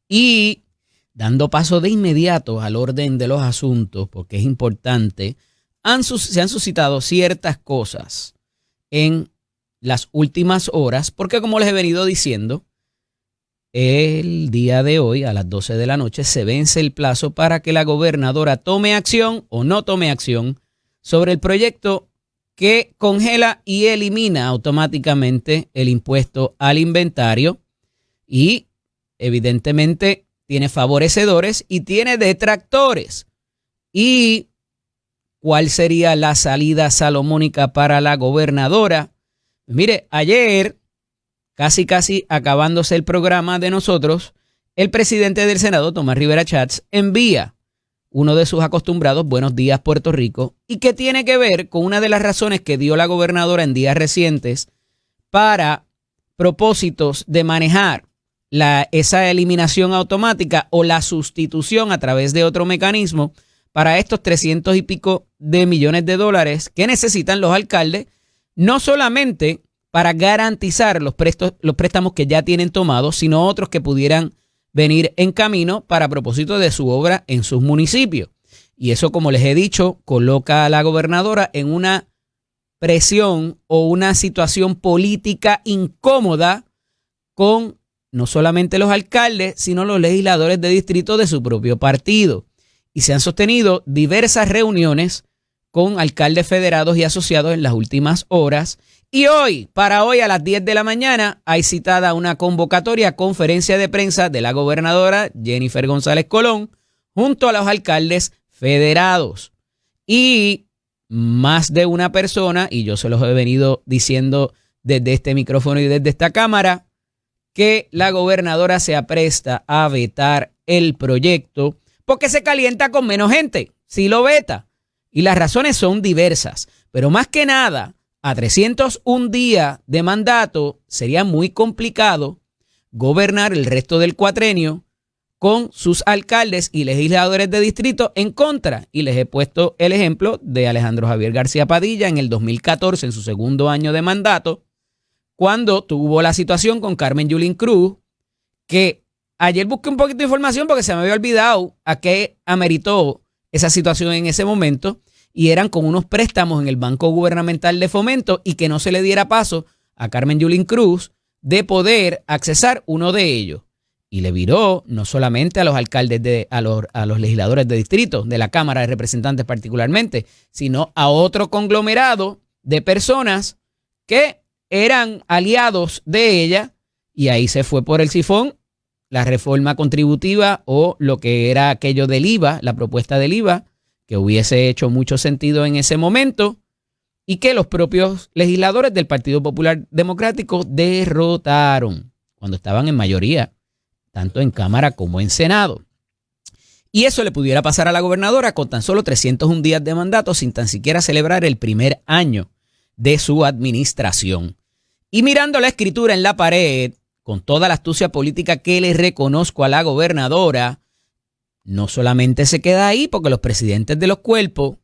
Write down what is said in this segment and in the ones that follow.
Y dando paso de inmediato al orden de los asuntos, porque es importante, se han suscitado ciertas cosas en las últimas horas, porque como les he venido diciendo, el día de hoy a las 12 de la noche se vence el plazo para que la gobernadora tome acción o no tome acción sobre el proyecto que congela y elimina automáticamente el impuesto al inventario y evidentemente tiene favorecedores y tiene detractores. ¿Y cuál sería la salida salomónica para la gobernadora? Pues mire, ayer, casi acabándose el programa de nosotros, el presidente del Senado, Tomás Rivera Schatz, envía uno de sus acostumbrados Buenos Días Puerto Rico y que tiene que ver con una de las razones que dio la gobernadora en días recientes para propósitos de manejar esa eliminación automática o la sustitución a través de otro mecanismo para estos 300 y pico de millones de dólares que necesitan los alcaldes, no solamente para garantizar los préstamos que ya tienen tomados, sino otros que pudieran venir en camino para propósito de su obra en sus municipios. Y eso, como les he dicho, coloca a la gobernadora en una presión o una situación política incómoda con no solamente los alcaldes, sino los legisladores de distrito de su propio partido. Y se han sostenido diversas reuniones con alcaldes federados y asociados en las últimas horas. Y para hoy a las 10 de la mañana, hay citada una convocatoria a conferencia de prensa de la gobernadora Jennifer González Colón junto a los alcaldes federados. Y más de una persona, y yo se los he venido diciendo desde este micrófono y desde esta cámara, que la gobernadora se apresta a vetar el proyecto porque se calienta con menos gente si lo veta. Y las razones son diversas, pero más que nada, a 301 días de mandato sería muy complicado gobernar el resto del cuatrenio con sus alcaldes y legisladores de distrito en contra. Y les he puesto el ejemplo de Alejandro Javier García Padilla en el 2014, en su segundo año de mandato, cuando tuvo la situación con Carmen Yulín Cruz, que ayer busqué un poquito de información porque se me había olvidado a qué ameritó esa situación en ese momento, y eran con unos préstamos en el Banco Gubernamental de Fomento y que no se le diera paso a Carmen Yulín Cruz de poder accesar uno de ellos. Y le viró no solamente a los alcaldes, a los legisladores de distrito, de la Cámara de Representantes particularmente, sino a otro conglomerado de personas que eran aliados de ella, y ahí se fue por el sifón la reforma contributiva o lo que era aquello del IVA, la propuesta del IVA, que hubiese hecho mucho sentido en ese momento y que los propios legisladores del Partido Popular Democrático derrotaron cuando estaban en mayoría, tanto en Cámara como en Senado. Y eso le pudiera pasar a la gobernadora con tan solo 301 días de mandato sin tan siquiera celebrar el primer año de su administración. Y mirando la escritura en la pared, con toda la astucia política que le reconozco a la gobernadora, no solamente se queda ahí porque los presidentes de los cuerpos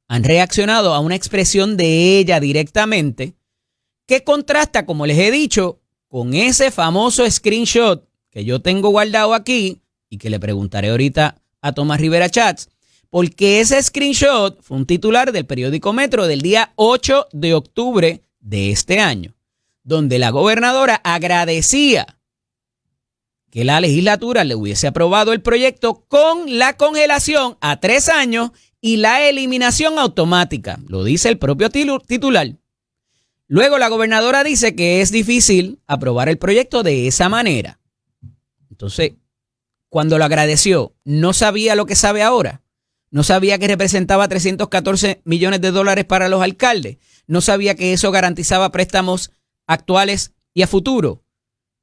han reaccionado a una expresión de ella directamente que contrasta, como les he dicho, con ese famoso screenshot que yo tengo guardado aquí y que le preguntaré ahorita a Tomás Rivera Schatz, porque ese screenshot fue un titular del periódico Metro del día 8 de octubre de este año, donde la gobernadora agradecía que la legislatura le hubiese aprobado el proyecto con la congelación a 3 años y la eliminación automática. Lo dice el propio titular. Luego la gobernadora dice que es difícil aprobar el proyecto de esa manera. Entonces, cuando lo agradeció, ¿no sabía lo que sabe ahora? ¿No sabía que representaba 314 millones de dólares para los alcaldes? ¿No sabía que eso garantizaba préstamos actuales y a futuro?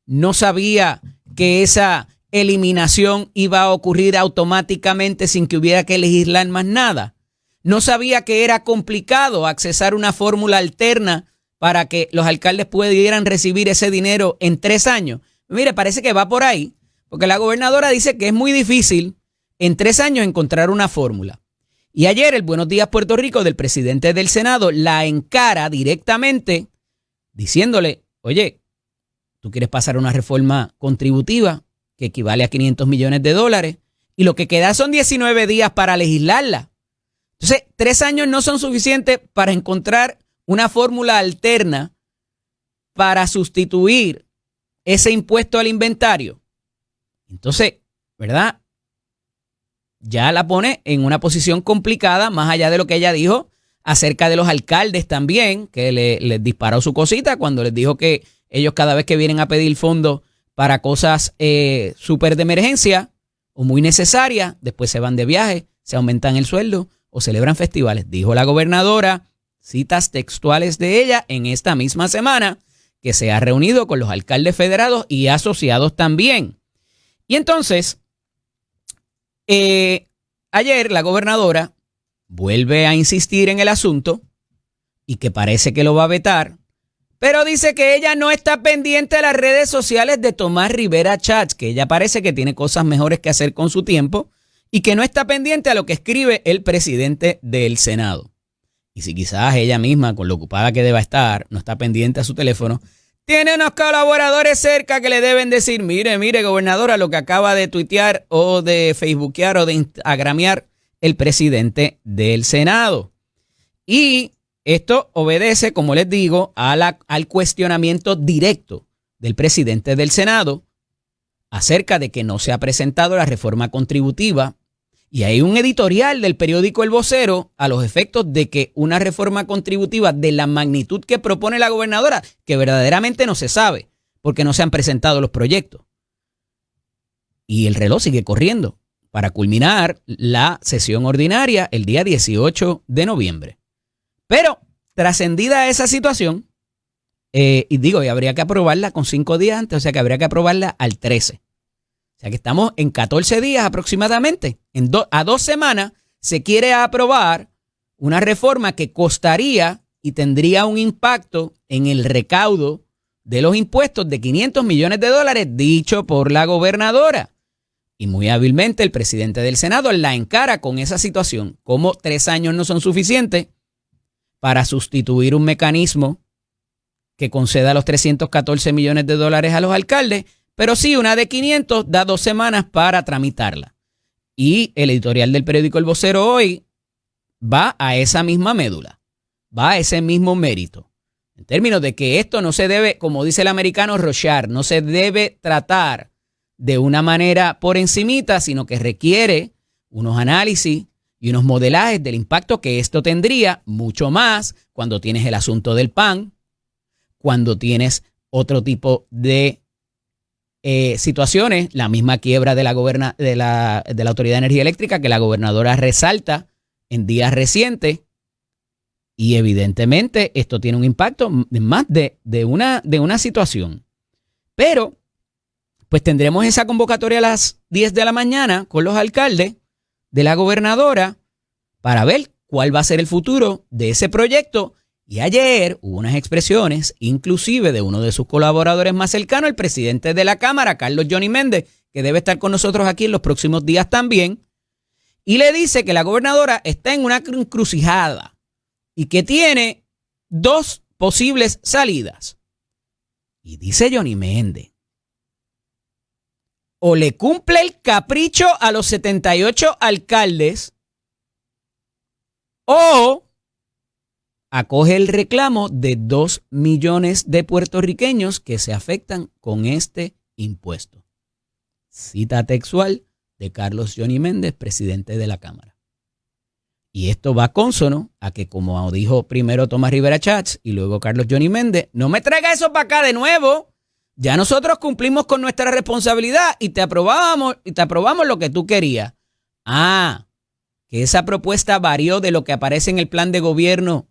¿No sabía que esa eliminación iba a ocurrir automáticamente sin que hubiera que legislar más nada? ¿No sabía que era complicado accesar una fórmula alterna para que los alcaldes pudieran recibir ese dinero en 3 años? Mire, parece que va por ahí, porque la gobernadora dice que es muy difícil en 3 años encontrar una fórmula. Y ayer el Buenos Días Puerto Rico del presidente del Senado la encara directamente diciéndole, oye, ¿tú quieres pasar una reforma contributiva que equivale a $500 millones, y lo que queda son 19 días para legislarla. Entonces, 3 años no son suficientes para encontrar una fórmula alterna para sustituir ese impuesto al inventario. Entonces, ¿verdad? Ya la pone en una posición complicada, más allá de lo que ella dijo acerca de los alcaldes también, que les disparó su cosita cuando les dijo que ellos cada vez que vienen a pedir fondos para cosas súper de emergencia o muy necesarias, después se van de viaje, se aumentan el sueldo o celebran festivales. Dijo la gobernadora, citas textuales de ella en esta misma semana, que se ha reunido con los alcaldes federados y asociados también. Y entonces, ayer la gobernadora vuelve a insistir en el asunto y que parece que lo va a vetar, pero dice que ella no está pendiente de las redes sociales de Tomás Rivera Chats, que ella parece que tiene cosas mejores que hacer con su tiempo y que no está pendiente a lo que escribe el presidente del Senado. Y si quizás ella misma, con lo ocupada que deba estar, no está pendiente a su teléfono, tiene unos colaboradores cerca que le deben decir, mire, gobernadora, lo que acaba de tuitear o de facebookear o de instagramear el presidente del Senado. Y esto obedece, como les digo, al cuestionamiento directo del presidente del Senado acerca de que no se ha presentado la reforma contributiva. Y hay un editorial del periódico El Vocero a los efectos de que una reforma contributiva de la magnitud que propone la gobernadora, que verdaderamente no se sabe, porque no se han presentado los proyectos. Y el reloj sigue corriendo para culminar la sesión ordinaria el día 18 de noviembre. Pero, trascendida esa situación, y habría que aprobarla con 5 días antes, o sea que habría que aprobarla al 13. O sea que estamos en 14 días aproximadamente. A 2 semanas se quiere aprobar una reforma que costaría y tendría un impacto en el recaudo de los impuestos de $500 millones, dicho por la gobernadora. Y muy hábilmente el presidente del Senado la encara con esa situación. Como 3 años no son suficientes para sustituir un mecanismo que conceda los $314 millones a los alcaldes, pero sí, una de 500 da 2 semanas para tramitarla. Y el editorial del periódico El Vocero hoy va a esa misma médula, va a ese mismo mérito. En términos de que esto no se debe, como dice el americano, rushar, no se debe tratar de una manera por encimita, sino que requiere unos análisis y unos modelajes del impacto que esto tendría, mucho más cuando tienes el asunto del PAN, cuando tienes otro tipo de situaciones, la misma quiebra de la Autoridad de Energía Eléctrica que la gobernadora resalta en días recientes, y evidentemente esto tiene un impacto más de una situación. Pero pues tendremos esa convocatoria a las 10 de la mañana con los alcaldes de la gobernadora para ver cuál va a ser el futuro de ese proyecto. Y ayer hubo unas expresiones, inclusive de uno de sus colaboradores más cercanos, el presidente de la Cámara, Carlos Johnny Méndez, que debe estar con nosotros aquí en los próximos días también, y le dice que la gobernadora está en una encrucijada y que tiene 2 posibles salidas. Y dice Johnny Méndez, o le cumple el capricho a los 78 alcaldes, o acoge el reclamo de 2 millones de puertorriqueños que se afectan con este impuesto. Cita textual de Carlos Johnny Méndez, presidente de la Cámara. Y esto va consono a que, como dijo primero Tomás Rivera Chats y luego Carlos Johnny Méndez, no me traiga eso para acá de nuevo. Ya nosotros cumplimos con nuestra responsabilidad y te aprobamos lo que tú querías. Que esa propuesta varió de lo que aparece en el plan de gobierno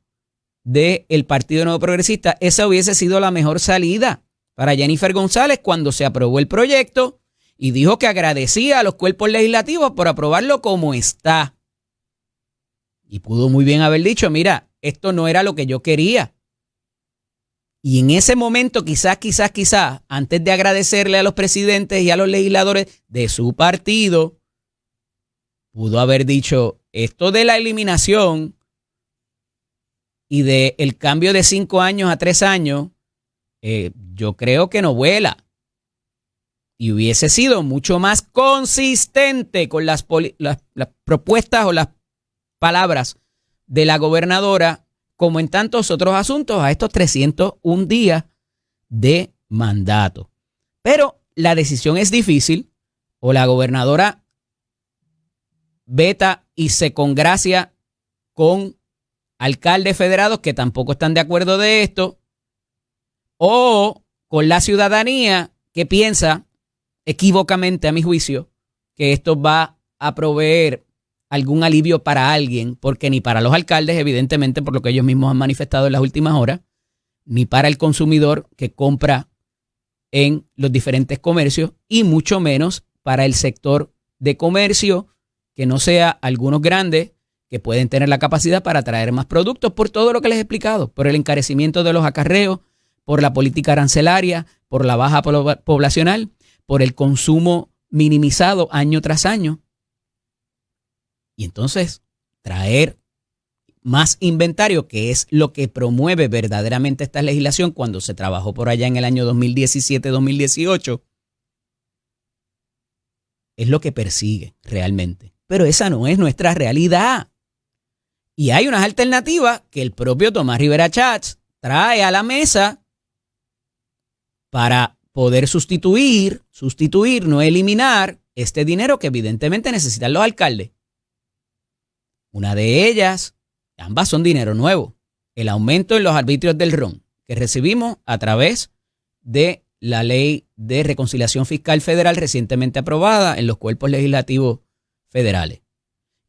del Partido Nuevo Progresista. Esa hubiese sido la mejor salida para Jennifer González cuando se aprobó el proyecto y dijo que agradecía a los cuerpos legislativos por aprobarlo como está. Y pudo muy bien haber dicho, mira, esto no era lo que yo quería. Y en ese momento, quizás, antes de agradecerle a los presidentes y a los legisladores de su partido, pudo haber dicho, esto de la eliminación y del cambio de 5 años a 3 años, yo creo que no vuela. y hubiese sido mucho más consistente con las propuestas o las palabras de la gobernadora, como en tantos otros asuntos, a estos 301 días de mandato. Pero la decisión es difícil, o la gobernadora veta y se congracia con alcaldes federados que tampoco están de acuerdo de esto, o con la ciudadanía que piensa equívocamente, a mi juicio, que esto va a proveer algún alivio para alguien, porque ni para los alcaldes, evidentemente, por lo que ellos mismos han manifestado en las últimas horas, ni para el consumidor que compra en los diferentes comercios, y mucho menos para el sector de comercio, que no sea algunos grandes que pueden tener la capacidad para traer más productos por todo lo que les he explicado, por el encarecimiento de los acarreos, por la política arancelaria, por la baja poblacional, por el consumo minimizado año tras año. Y entonces traer más inventario, que es lo que promueve verdaderamente esta legislación cuando se trabajó por allá en el año 2017-2018, es lo que persigue realmente. Pero esa no es nuestra realidad. Y hay unas alternativas que el propio Tomás Rivera Schatz trae a la mesa para poder sustituir, no eliminar este dinero que evidentemente necesitan los alcaldes. Una de ellas, ambas son dinero nuevo, el aumento en los arbitrios del ron que recibimos a través de la ley de reconciliación fiscal federal recientemente aprobada en los cuerpos legislativos federales.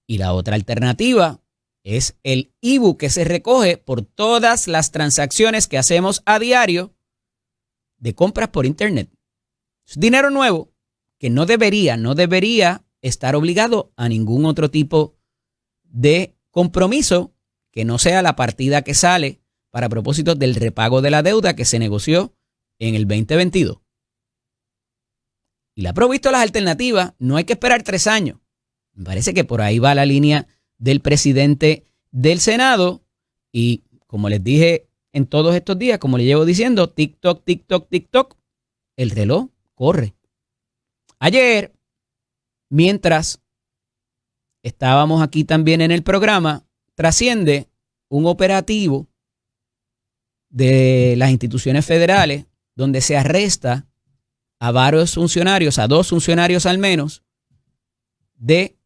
Y la otra alternativa es el IBU que se recoge por todas las transacciones que hacemos a diario de compras por internet. Es dinero nuevo que no debería estar obligado a ningún otro tipo de compromiso que no sea la partida que sale para propósitos del repago de la deuda que se negoció en el 2022. Y le ha provisto las alternativas, no hay que esperar 3 años. Me parece que por ahí va la línea del presidente del Senado y, como les dije en todos estos días, como le llevo diciendo, TikTok, TikTok, TikTok, el reloj corre. Ayer, mientras estábamos aquí también en el programa, trasciende un operativo de las instituciones federales donde se arresta a varios funcionarios, a 2 funcionarios al menos, de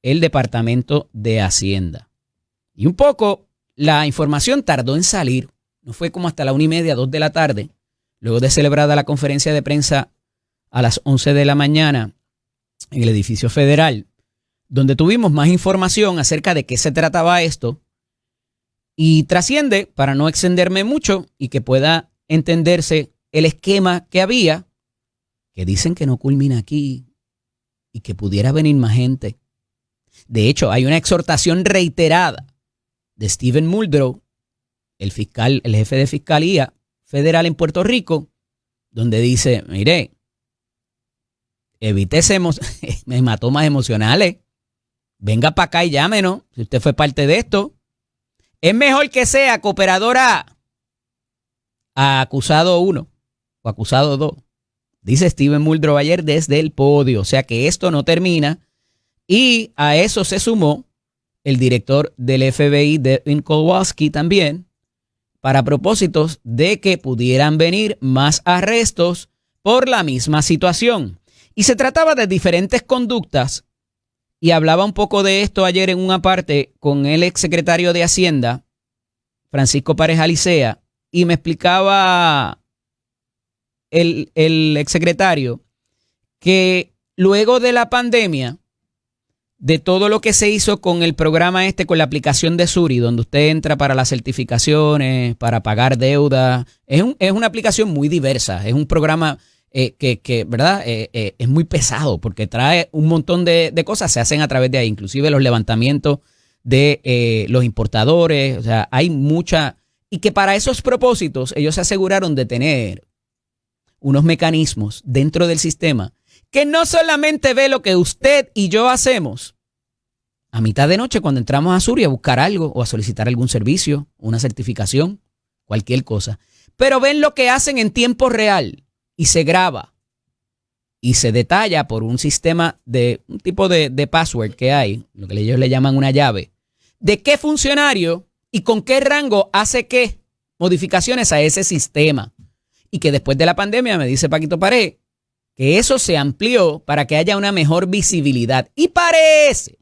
el Departamento de Hacienda. Y un poco la información tardó en salir, no fue como hasta la 1:30, 2 de la tarde, luego de celebrada la conferencia de prensa a las 11 de la mañana en el edificio federal, donde tuvimos más información acerca de qué se trataba esto, y trasciende, para no extenderme mucho y que pueda entenderse el esquema que había, que dicen que no culmina aquí y que pudiera venir más gente. De hecho, hay una exhortación reiterada de Steven Muldrow, el jefe de Fiscalía Federal en Puerto Rico, donde dice, mire, evite hematomas emocionales, venga para acá y llámenos, si usted fue parte de esto. Es mejor que sea cooperadora a acusado 1 o acusado 2, dice Steven Muldrow ayer desde el podio. O sea que esto no termina. Y a eso se sumó el director del FBI, Devin Kowalski, también, para propósitos de que pudieran venir más arrestos por la misma situación. Y se trataba de diferentes conductas, y hablaba un poco de esto ayer en una parte con el exsecretario de Hacienda, Francisco Párez Alicea, y me explicaba el exsecretario que luego de la pandemia, de todo lo que se hizo con el programa con la aplicación de Suri, donde usted entra para las certificaciones, para pagar deuda, es una aplicación muy diversa, es un programa que ¿verdad? Es muy pesado porque trae un montón de cosas, se hacen a través de ahí, inclusive los levantamientos de los importadores, o sea, hay mucha, y que para esos propósitos ellos se aseguraron de tener unos mecanismos dentro del sistema que no solamente ve lo que usted y yo hacemos a mitad de noche cuando entramos a Suri a buscar algo o a solicitar algún servicio, una certificación, cualquier cosa, pero ven lo que hacen en tiempo real y se graba y se detalla por un sistema de un tipo de password que hay, lo que ellos le llaman una llave, de qué funcionario y con qué rango hace qué modificaciones a ese sistema. Y que después de la pandemia, me dice Paquito Pared, que eso se amplió para que haya una mejor visibilidad. Y parece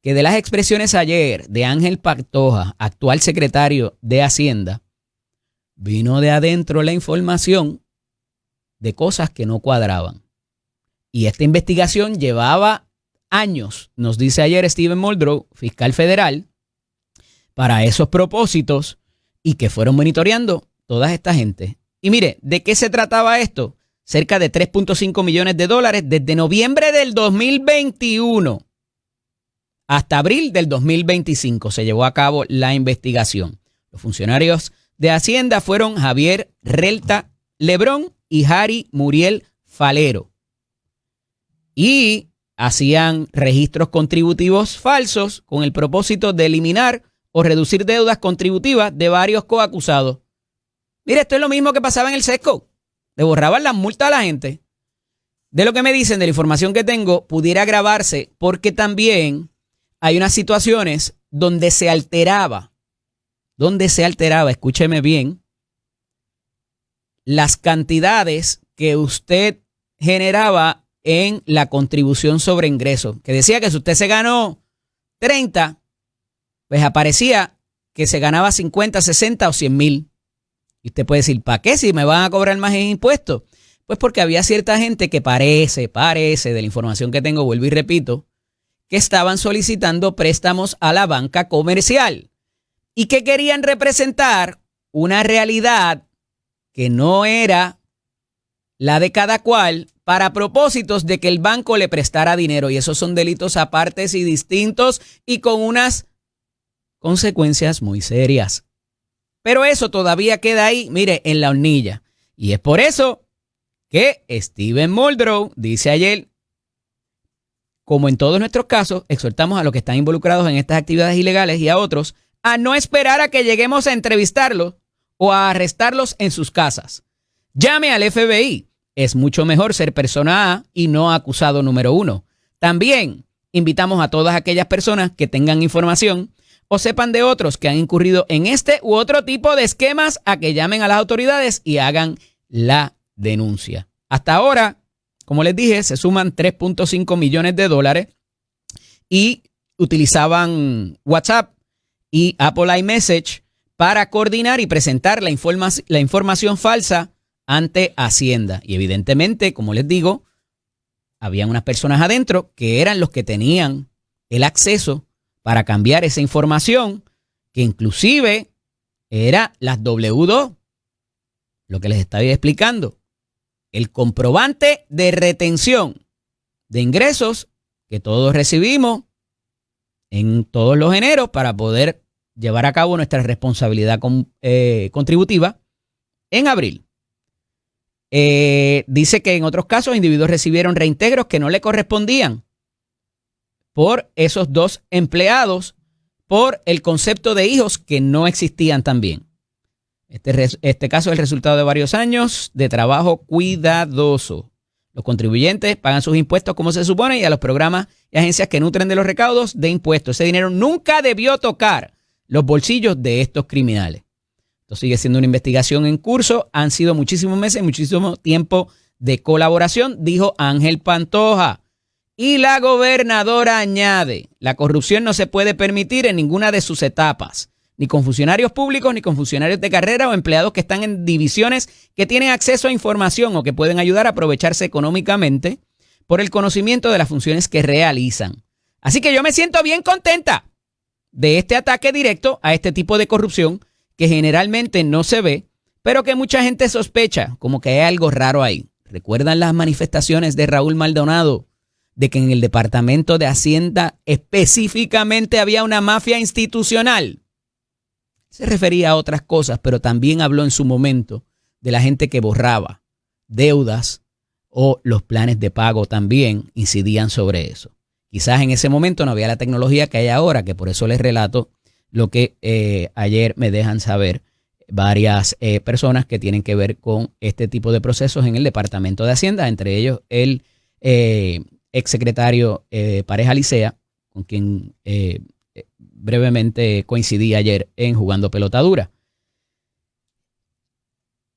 que de las expresiones ayer de Ángel Pantoja, actual secretario de Hacienda, vino de adentro la información de cosas que no cuadraban. Y esta investigación llevaba años, nos dice ayer Steven Muldrow, fiscal federal, para esos propósitos y que fueron monitoreando toda esta gente. Y mire, ¿de qué se trataba esto? Cerca de 3.5 millones de dólares desde noviembre del 2021 hasta abril del 2025 se llevó a cabo la investigación. Los funcionarios de Hacienda fueron Javier Relta Lebrón y Harry Muriel Falero. Y hacían registros contributivos falsos con el propósito de eliminar o reducir deudas contributivas de varios coacusados. Mire, esto es lo mismo que pasaba en el SESCO. Le borraban las multas a la gente. De lo que me dicen, de la información que tengo, pudiera agravarse porque también hay unas situaciones donde se alteraba, escúcheme bien, las cantidades que usted generaba en la contribución sobre ingresos. Que decía que si usted se ganó 30, pues aparecía que se ganaba 50, 60 o 100 mil. Y usted puede decir, ¿para qué? Si me van a cobrar más en impuestos. Pues porque había cierta gente que parece, de la información que tengo, vuelvo y repito, que estaban solicitando préstamos a la banca comercial y que querían representar una realidad que no era la de cada cual para propósitos de que el banco le prestara dinero. Y esos son delitos apartes y distintos y con unas consecuencias muy serias. Pero eso todavía queda ahí, mire, en la hornilla. Y es por eso que Steven Muldrow dice ayer, como en todos nuestros casos, exhortamos a los que están involucrados en estas actividades ilegales y a otros a no esperar a que lleguemos a entrevistarlos o a arrestarlos en sus casas. Llame al FBI. Es mucho mejor ser persona A y no acusado número 1. También invitamos a todas aquellas personas que tengan información o sepan de otros que han incurrido en este u otro tipo de esquemas a que llamen a las autoridades y hagan la denuncia. Hasta ahora, como les dije, se suman 3.5 millones de dólares y utilizaban WhatsApp y Apple iMessage para coordinar y presentar la información falsa ante Hacienda. Y evidentemente, como les digo, habían unas personas adentro que eran los que tenían el acceso para cambiar esa información, que inclusive era las W2, lo que les estaba explicando. El comprobante de retención de ingresos que todos recibimos en todos los eneros para poder llevar a cabo nuestra responsabilidad contributiva en abril. Dice que en otros casos individuos recibieron reintegros que no le correspondían por esos dos empleados por el concepto de hijos que no existían también. Este caso es el resultado de varios años de trabajo cuidadoso. Los contribuyentes pagan sus impuestos como se supone y a los programas y agencias que nutren de los recaudos de impuestos. Ese dinero nunca debió tocar los bolsillos de estos criminales. Esto sigue siendo una investigación en curso. Han sido muchísimos meses, muchísimo tiempo de colaboración, dijo Ángel Pantoja. Y la gobernadora añade, la corrupción no se puede permitir en ninguna de sus etapas, ni con funcionarios públicos, ni con funcionarios de carrera o empleados que están en divisiones que tienen acceso a información o que pueden ayudar a aprovecharse económicamente por el conocimiento de las funciones que realizan. Así que yo me siento bien contenta de este ataque directo a este tipo de corrupción que generalmente no se ve, pero que mucha gente sospecha como que hay algo raro ahí. ¿Recuerdan las manifestaciones de Raúl Maldonado de que en el Departamento de Hacienda específicamente había una mafia institucional? Se refería a otras cosas, pero también habló en su momento de la gente que borraba deudas o los planes de pago también incidían sobre eso. Quizás en ese momento no había la tecnología que hay ahora, que por eso les relato lo que ayer me dejan saber varias personas que tienen que ver con este tipo de procesos en el Departamento de Hacienda, entre ellos el exsecretario Pareja Licea, con quien brevemente coincidí ayer en Jugando Pelota Dura.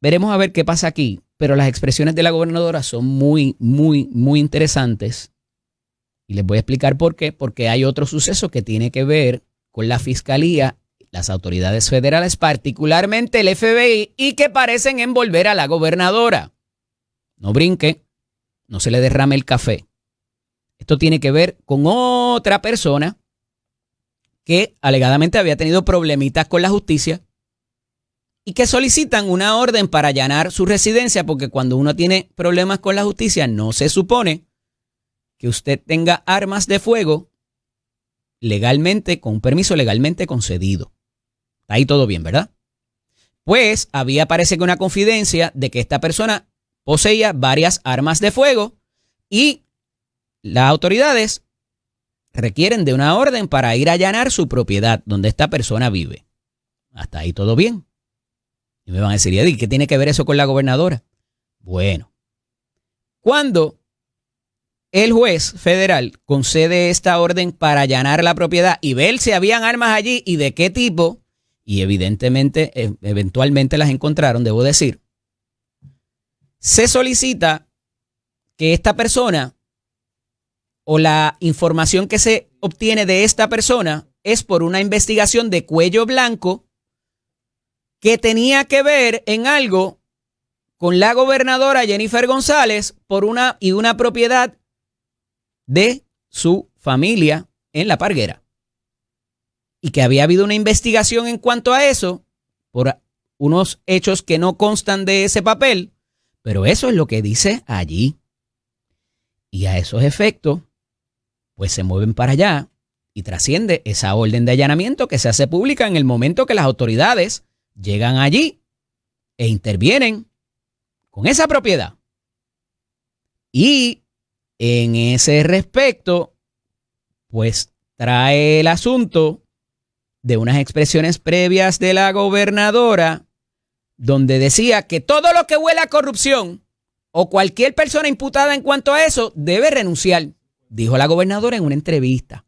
Veremos a ver qué pasa aquí, pero las expresiones de la gobernadora son muy, muy, muy interesantes. Y les voy a explicar por qué. Porque hay otro suceso que tiene que ver con la Fiscalía, las autoridades federales, particularmente el FBI, y que parecen envolver a la gobernadora. No brinque, no se le derrame el café. Esto tiene que ver con otra persona que alegadamente había tenido problemitas con la justicia y que solicitan una orden para allanar su residencia, porque cuando uno tiene problemas con la justicia no se supone que usted tenga armas de fuego legalmente, con un permiso legalmente concedido. Está ahí todo bien, ¿verdad? Pues parece que una confidencia de que esta persona poseía varias armas de fuego y las autoridades requieren de una orden para ir a allanar su propiedad donde esta persona vive. Hasta ahí todo bien. Y me van a decir, ¿y qué tiene que ver eso con la gobernadora? Bueno, cuando el juez federal concede esta orden para allanar la propiedad y ver si habían armas allí y de qué tipo, y evidentemente, eventualmente las encontraron, debo decir, se solicita que esta persona o la información que se obtiene de esta persona es por una investigación de cuello blanco que tenía que ver en algo con la gobernadora Jennifer González por una propiedad de su familia en La Parguera. Y que había habido una investigación en cuanto a eso por unos hechos que no constan de ese papel, pero eso es lo que dice allí. Y a esos efectos, pues se mueven para allá y trasciende esa orden de allanamiento que se hace pública en el momento que las autoridades llegan allí e intervienen con esa propiedad. Y en ese respecto, pues trae el asunto de unas expresiones previas de la gobernadora donde decía que todo lo que huela a corrupción o cualquier persona imputada en cuanto a eso debe renunciar, dijo la gobernadora en una entrevista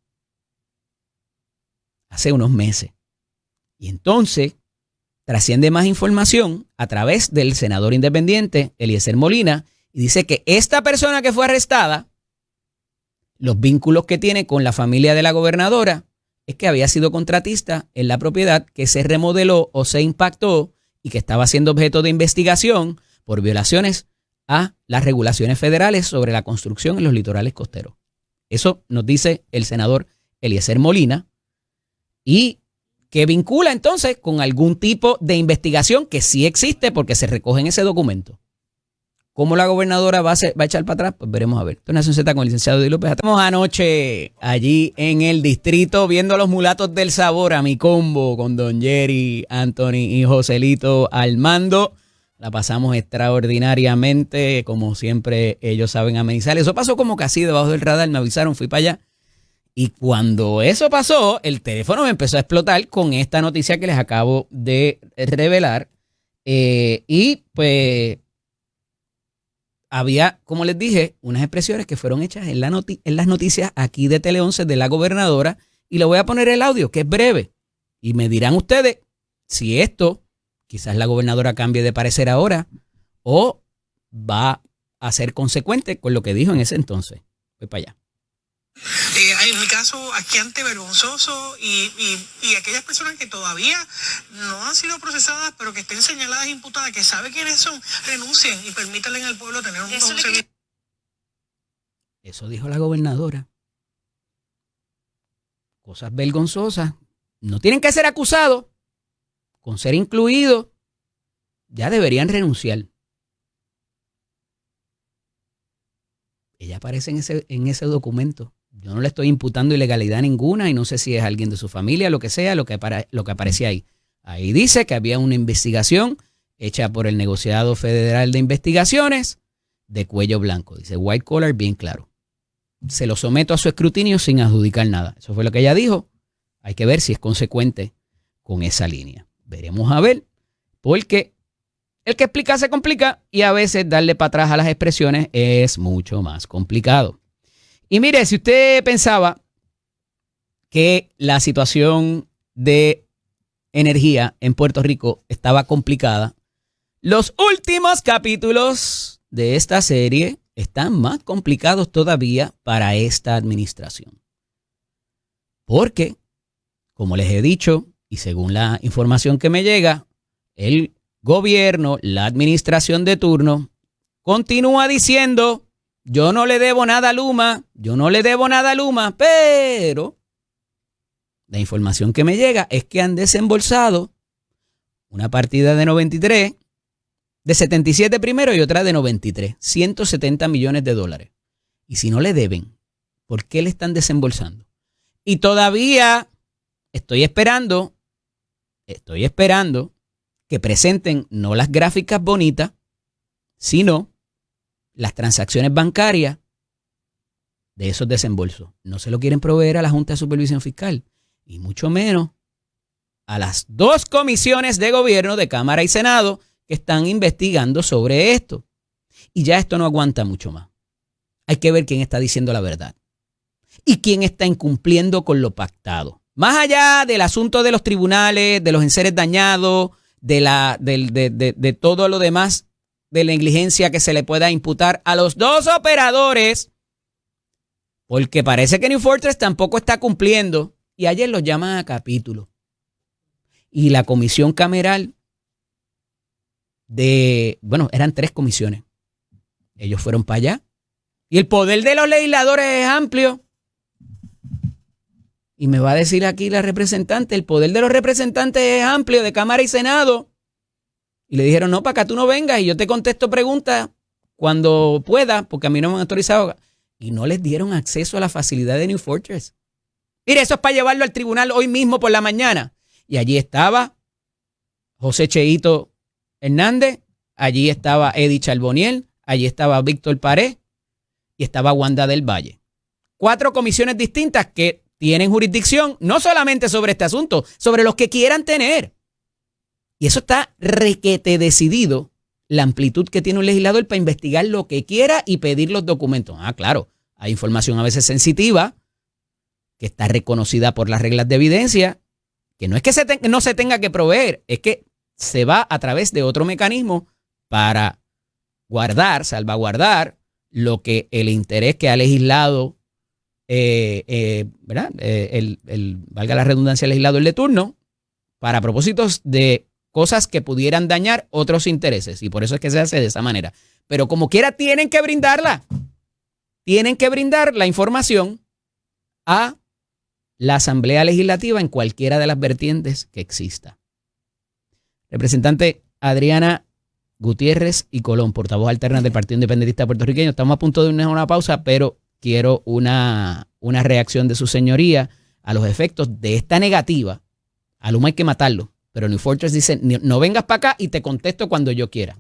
hace unos meses. Y entonces trasciende más información a través del senador independiente Eliezer Molina y dice que esta persona que fue arrestada, los vínculos que tiene con la familia de la gobernadora es que había sido contratista en la propiedad que se remodeló o se impactó y que estaba siendo objeto de investigación por violaciones a las regulaciones federales sobre la construcción en los litorales costeros. Eso nos dice el senador Eliezer Molina y que vincula entonces con algún tipo de investigación que sí existe porque se recoge en ese documento. ¿Cómo la gobernadora va a echar para atrás? Pues veremos a ver. Esto es Nación Z con el licenciado Eddie López. Estamos anoche allí en el distrito viendo a los mulatos del sabor, a mi combo con Don Jerry, Anthony y Joselito al mando. La pasamos extraordinariamente, como siempre ellos saben amenizar. Eso pasó como que así debajo del radar, me avisaron, fui para allá. Y cuando eso pasó, el teléfono me empezó a explotar con esta noticia que les acabo de revelar. Y pues había, como les dije, unas expresiones que fueron hechas en las noticias aquí de Tele 11 de la gobernadora. Y le voy a poner el audio, que es breve. Y me dirán ustedes si esto, quizás la gobernadora cambie de parecer ahora, o va a ser consecuente con lo que dijo en ese entonces. Voy para allá. En mi caso, asqueante, vergonzoso y aquellas personas que todavía no han sido procesadas, pero que estén señaladas, imputadas, que sabe quiénes son, renuncien y permítanle al pueblo tener un servicio. Eso dijo la gobernadora. Cosas vergonzosas. No tienen que ser acusados. Con ser incluidos, ya deberían renunciar. Ella aparece en ese documento. Yo no le estoy imputando ilegalidad ninguna y no sé si es alguien de su familia, lo que sea, lo que aparecía ahí. Ahí dice que había una investigación hecha por el negociado federal de investigaciones de cuello blanco. Dice white collar bien claro. Se lo someto a su escrutinio sin adjudicar nada. Eso fue lo que ella dijo. Hay que ver si es consecuente con esa línea. Veremos a ver. porque el que explica se complica y a veces darle para atrás a las expresiones es mucho más complicado. Y mire, si usted pensaba que la situación de energía en Puerto Rico estaba complicada, los últimos capítulos de esta serie están más complicados todavía para esta administración. Porque, como les he dicho, y según la información que me llega, el gobierno, la administración de turno, continúa diciendo, yo no le debo nada a Luma, pero la información que me llega es que han desembolsado una partida de 93, de 77 primero y otra de 93, 170 millones de dólares. Y si no le deben, ¿por qué le están desembolsando? Y todavía estoy esperando que presenten no las gráficas bonitas, sino las transacciones bancarias de esos desembolsos. No se lo quieren proveer a la Junta de Supervisión Fiscal y mucho menos a las dos comisiones de gobierno de Cámara y Senado que están investigando sobre esto. Y ya esto no aguanta mucho más. Hay que ver quién está diciendo la verdad y quién está incumpliendo con lo pactado. Más allá del asunto de los tribunales, de los enseres dañados, de todo lo demás, de la negligencia que se le pueda imputar a los dos operadores, porque parece que New Fortress tampoco está cumpliendo y ayer los llaman a capítulo. Y la comisión cameral eran 3 comisiones. Ellos fueron para allá y el poder de los legisladores es amplio. Y me va a decir aquí la representante, el poder de los representantes es amplio de Cámara y Senado. Y le dijeron, no, para acá tú no vengas y yo te contesto preguntas cuando pueda, porque a mí no me han autorizado. Y no les dieron acceso a la facilidad de New Fortress. Mire, eso es para llevarlo al tribunal hoy mismo por la mañana. Y allí estaba José Cheito Hernández, allí estaba Eddie Charboniel, allí estaba Víctor Pared y estaba Wanda del Valle. 4 comisiones distintas que tienen jurisdicción no solamente sobre este asunto, sobre los que quieran tener. Y eso está requete decidido, la amplitud que tiene un legislador para investigar lo que quiera y pedir los documentos. Ah, claro, hay información a veces sensitiva que está reconocida por las reglas de evidencia, que no es que no se tenga que proveer, es que se va a través de otro mecanismo para salvaguardar lo que el interés que ha legislado ¿verdad? Valga la redundancia, el legislador de turno para propósitos de cosas que pudieran dañar otros intereses y por eso es que se hace de esa manera. Pero como quiera tienen que brindar la información a la Asamblea Legislativa en cualquiera de las vertientes que exista. Representante Adriana Gutiérrez y Colón, portavoz alterna del Partido Independentista Puertorriqueño. Estamos a punto de una pausa, pero quiero una reacción de su señoría a los efectos de esta negativa. A Luma hay que matarlo, pero New Fortress dice, no vengas para acá y te contesto cuando yo quiera.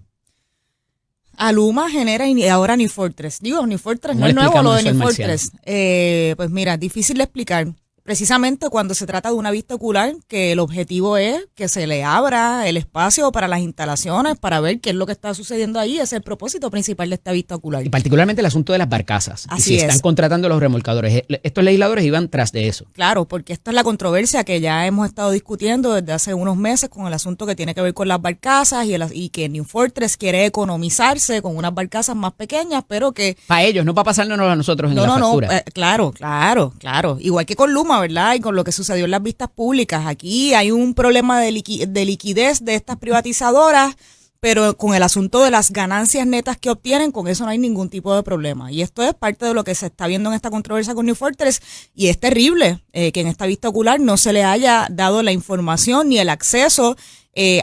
A Luma genera y ahora New Fortress. New Fortress no es nuevo lo de New Fortress. Pues mira, difícil de explicar. Precisamente cuando se trata de una vista ocular, que el objetivo es que se le abra el espacio para las instalaciones, para ver qué es lo que está sucediendo ahí. Ese es el propósito principal de esta vista ocular. Y particularmente el asunto de las barcazas. Así y si están contratando los remolcadores. Estos legisladores iban tras de eso. Claro, porque esta es la controversia que ya hemos estado discutiendo desde hace unos meses con el asunto que tiene que ver con las barcazas y que New Fortress quiere economizarse con unas barcazas más pequeñas, pero que... Para ellos, no para pasárnoslo a nosotros en la factura. Claro. Igual que con Luma, ¿verdad? Y con lo que sucedió en las vistas públicas. Aquí hay un problema de liquidez de estas privatizadoras, pero con el asunto de las ganancias netas que obtienen, con eso no hay ningún tipo de problema. Y esto es parte de lo que se está viendo en esta controversia con New Fortress, y es terrible que en esta vista ocular no se le haya dado la información ni el acceso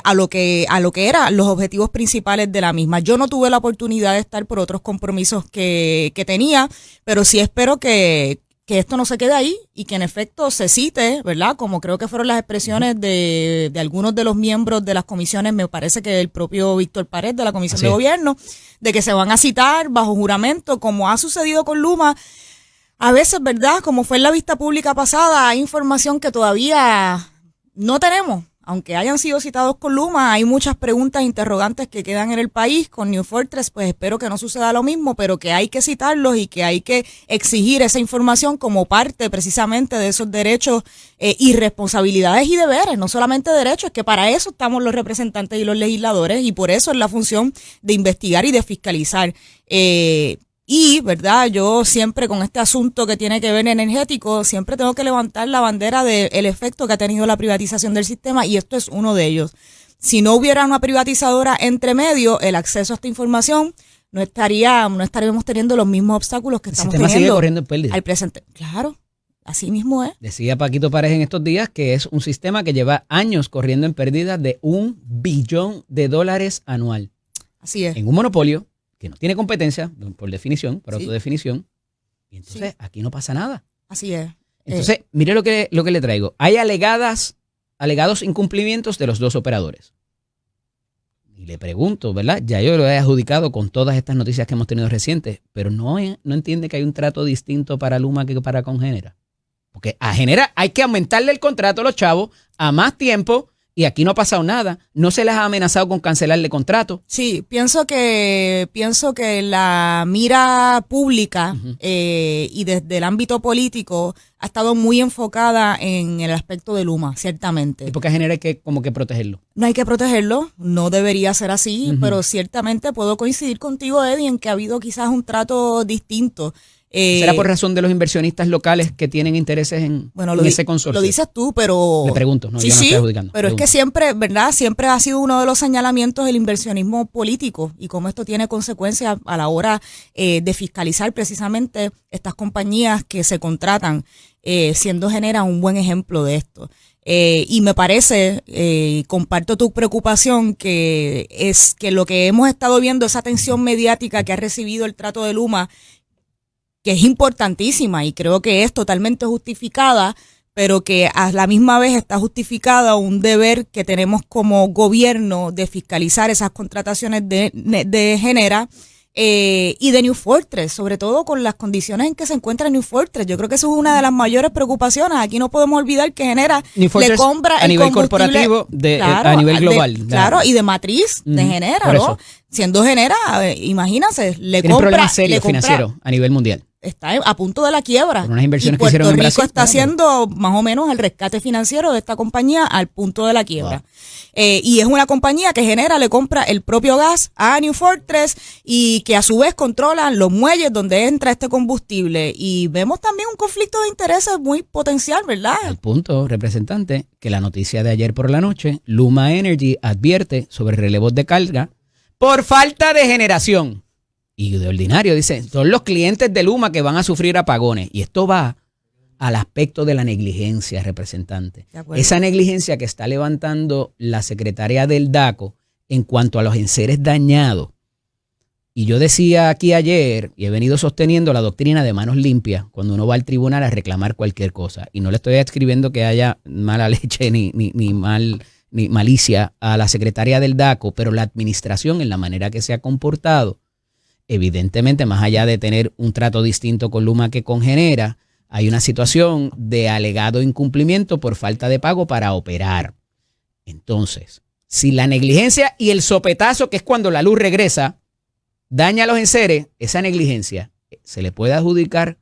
a lo que eran los objetivos principales de la misma. Yo no tuve la oportunidad de estar por otros compromisos que tenía, pero sí espero que esto no se quede ahí y que en efecto se cite, ¿verdad? Como creo que fueron las expresiones de algunos de los miembros de las comisiones, me parece que el propio Víctor Pared de la Comisión de Gobierno, de que se van a citar bajo juramento, como ha sucedido con Luma. A veces, ¿verdad? Como fue en la vista pública pasada, hay información que todavía no tenemos. aunque hayan sido citados con Luma, hay muchas preguntas, interrogantes que quedan en el país. Con New Fortress, pues espero que no suceda lo mismo, pero que hay que citarlos y que hay que exigir esa información como parte precisamente de esos derechos y responsabilidades y deberes, no solamente derechos, es que para eso estamos los representantes y los legisladores y por eso es la función de investigar y de fiscalizar. Y, ¿verdad? Yo siempre con este asunto que tiene que ver energético, siempre tengo que levantar la bandera del efecto que ha tenido la privatización del sistema y esto es uno de ellos. Si no hubiera una privatizadora entre medio, el acceso a esta información no estaríamos teniendo los mismos obstáculos que estamos teniendo. El sistema sigue corriendo en pérdida. Al presente. Claro, así mismo es. Decía Paquito Párez en estos días que es un sistema que lleva años corriendo en pérdida de $1 billón anual. Así es. En un monopolio que no tiene competencia, por definición, por autodefinición, y entonces aquí no pasa nada. Así es. Entonces, mire lo que le traigo. Hay alegados incumplimientos de los dos operadores. Y le pregunto, ¿verdad? Ya yo lo he adjudicado con todas estas noticias que hemos tenido recientes, pero no entiende que hay un trato distinto para Luma que para Congenera. Porque a Genera hay que aumentarle el contrato a los chavos a más tiempo. Y aquí no ha pasado nada. No se les ha amenazado con cancelarle contrato. Sí, pienso que la mira pública y desde el ámbito político ha estado muy enfocada en el aspecto de Luma, ciertamente. ¿Y por qué Genera hay que como que protegerlo? No hay que protegerlo, no debería ser así, pero ciertamente puedo coincidir contigo, Eddie, en que ha habido quizás un trato distinto. ¿Será por razón de los inversionistas locales que tienen intereses en ese consorcio? Lo dices tú, pero... Le pregunto, no, sí, yo no estoy adjudicando. Pero es que siempre, ¿verdad? Siempre ha sido uno de los señalamientos del inversionismo político y cómo esto tiene consecuencias a la hora de fiscalizar precisamente estas compañías que se contratan, siendo Genera un buen ejemplo de esto. Y me parece, comparto tu preocupación, que es que lo que hemos estado viendo, esa atención mediática que ha recibido el trato de Luma, que es importantísima y creo que es totalmente justificada, pero que a la misma vez está justificada un deber que tenemos como gobierno de fiscalizar esas contrataciones de Genera y de New Fortress, sobre todo con las condiciones en que se encuentra New Fortress. Yo creo que eso es una de las mayores preocupaciones. Aquí no podemos olvidar que Genera le compra a nivel corporativo, a nivel global. Claro, y de matriz de Genera, ¿no? Siendo Genera, imagínate, le compra... un problema serio financiero a nivel mundial. Está a punto de la quiebra. Por unas inversiones y Puerto que hicieron en Rico Brasil, está haciendo más o menos el rescate financiero de esta compañía al punto de la quiebra. Wow. Y es una compañía que Genera le compra el propio gas a New Fortress y que a su vez controlan los muelles donde entra este combustible. Y vemos también un conflicto de intereses muy potencial, ¿verdad? Al punto, representante, que la noticia de ayer por la noche, Luma Energy advierte sobre relevos de carga por falta de generación. Y de ordinario, dice, son los clientes de Luma que van a sufrir apagones. Y esto va al aspecto de la negligencia, representante. Esa negligencia que está levantando la secretaria del DACO en cuanto a los enseres dañados. Y yo decía aquí ayer, y he venido sosteniendo la doctrina de manos limpias, cuando uno va al tribunal a reclamar cualquier cosa. Y no le estoy escribiendo que haya mala leche ni malicia a la secretaria del DACO, pero la administración en la manera que se ha comportado, evidentemente, más allá de tener un trato distinto con Luma que con Genera, hay una situación de alegado incumplimiento por falta de pago para operar. Entonces, si la negligencia y el sopetazo, que es cuando la luz regresa, daña los enseres, esa negligencia, ¿se le puede adjudicar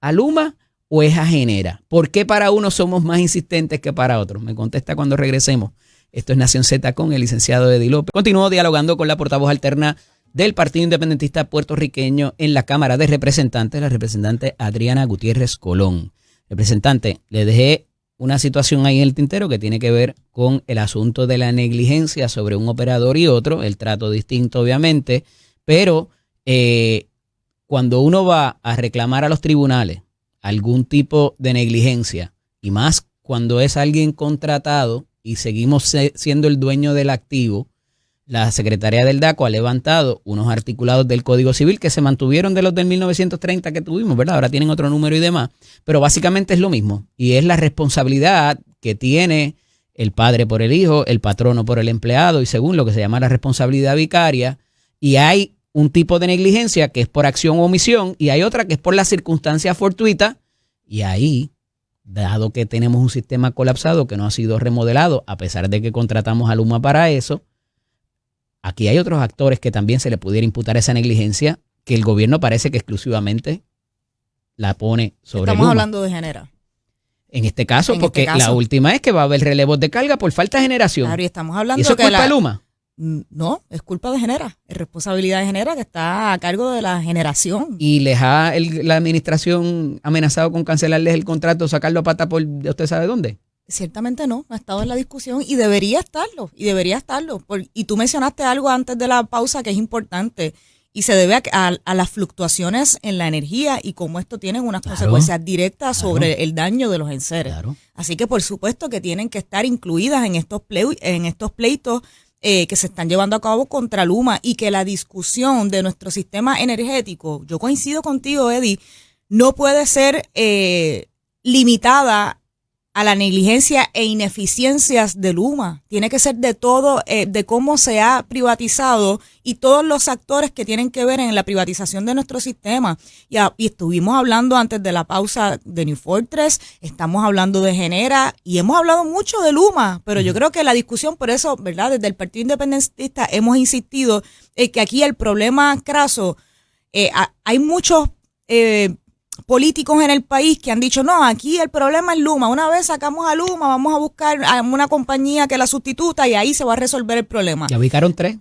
a Luma o es a Genera? ¿Por qué para unos somos más insistentes que para otros? Me contesta cuando regresemos. Esto es Nación Z con el licenciado Eddie López. Continúo dialogando con la portavoz alterna del Partido Independentista Puertorriqueño en la Cámara de Representantes, la representante Adriana Gutiérrez Colón. Representante, le dejé una situación ahí en el tintero que tiene que ver con el asunto de la negligencia sobre un operador y otro, el trato distinto obviamente, pero cuando uno va a reclamar a los tribunales algún tipo de negligencia, y más cuando es alguien contratado y seguimos siendo el dueño del activo, la Secretaría del DACO ha levantado unos articulados del Código Civil que se mantuvieron de los del 1930 que tuvimos, ¿verdad? Ahora tienen otro número y demás, pero básicamente es lo mismo. Y es la responsabilidad que tiene el padre por el hijo, el patrono por el empleado y según lo que se llama la responsabilidad vicaria. Y hay un tipo de negligencia que es por acción o omisión y hay otra que es por la circunstancia fortuita y ahí dado que tenemos un sistema colapsado que no ha sido remodelado, a pesar de que contratamos a Luma para eso, aquí hay otros actores que también se le pudiera imputar esa negligencia que el gobierno parece que exclusivamente la pone sobre Estamos Luma. hablando de Genera. En este caso, En porque este caso. la última es que va a haber relevos de carga por falta de generación. Claro, y estamos hablando ¿Y eso es que culpa de Luma? No, es culpa de Genera, es responsabilidad de Genera que está a cargo de la generación. Y les ha la administración amenazado con cancelarles el contrato, sacarlo a pata por usted sabe dónde. Ciertamente no ha estado en la discusión y debería estarlo, y tú mencionaste algo antes de la pausa que es importante y se debe a las fluctuaciones en la energía y cómo esto tiene unas consecuencias directas sobre el daño de los enseres. Claro. Así que por supuesto que tienen que estar incluidas en estos pleitos que se están llevando a cabo contra Luma y que la discusión de nuestro sistema energético, yo coincido contigo, Eddie, no puede ser limitada a la negligencia e ineficiencias de Luma. Tiene que ser de todo, de cómo se ha privatizado y todos los actores que tienen que ver en la privatización de nuestro sistema. Y estuvimos hablando antes de la pausa de New Fortress, estamos hablando de Genera y hemos hablado mucho de Luma, pero yo creo que la discusión, por eso, ¿verdad? Desde el Partido Independentista hemos insistido que aquí el problema craso, hay muchos políticos en el país que han dicho, no, aquí el problema es Luma, una vez sacamos a Luma, vamos a buscar a una compañía que la sustituta y ahí se va a resolver el problema. Ya ubicaron 3.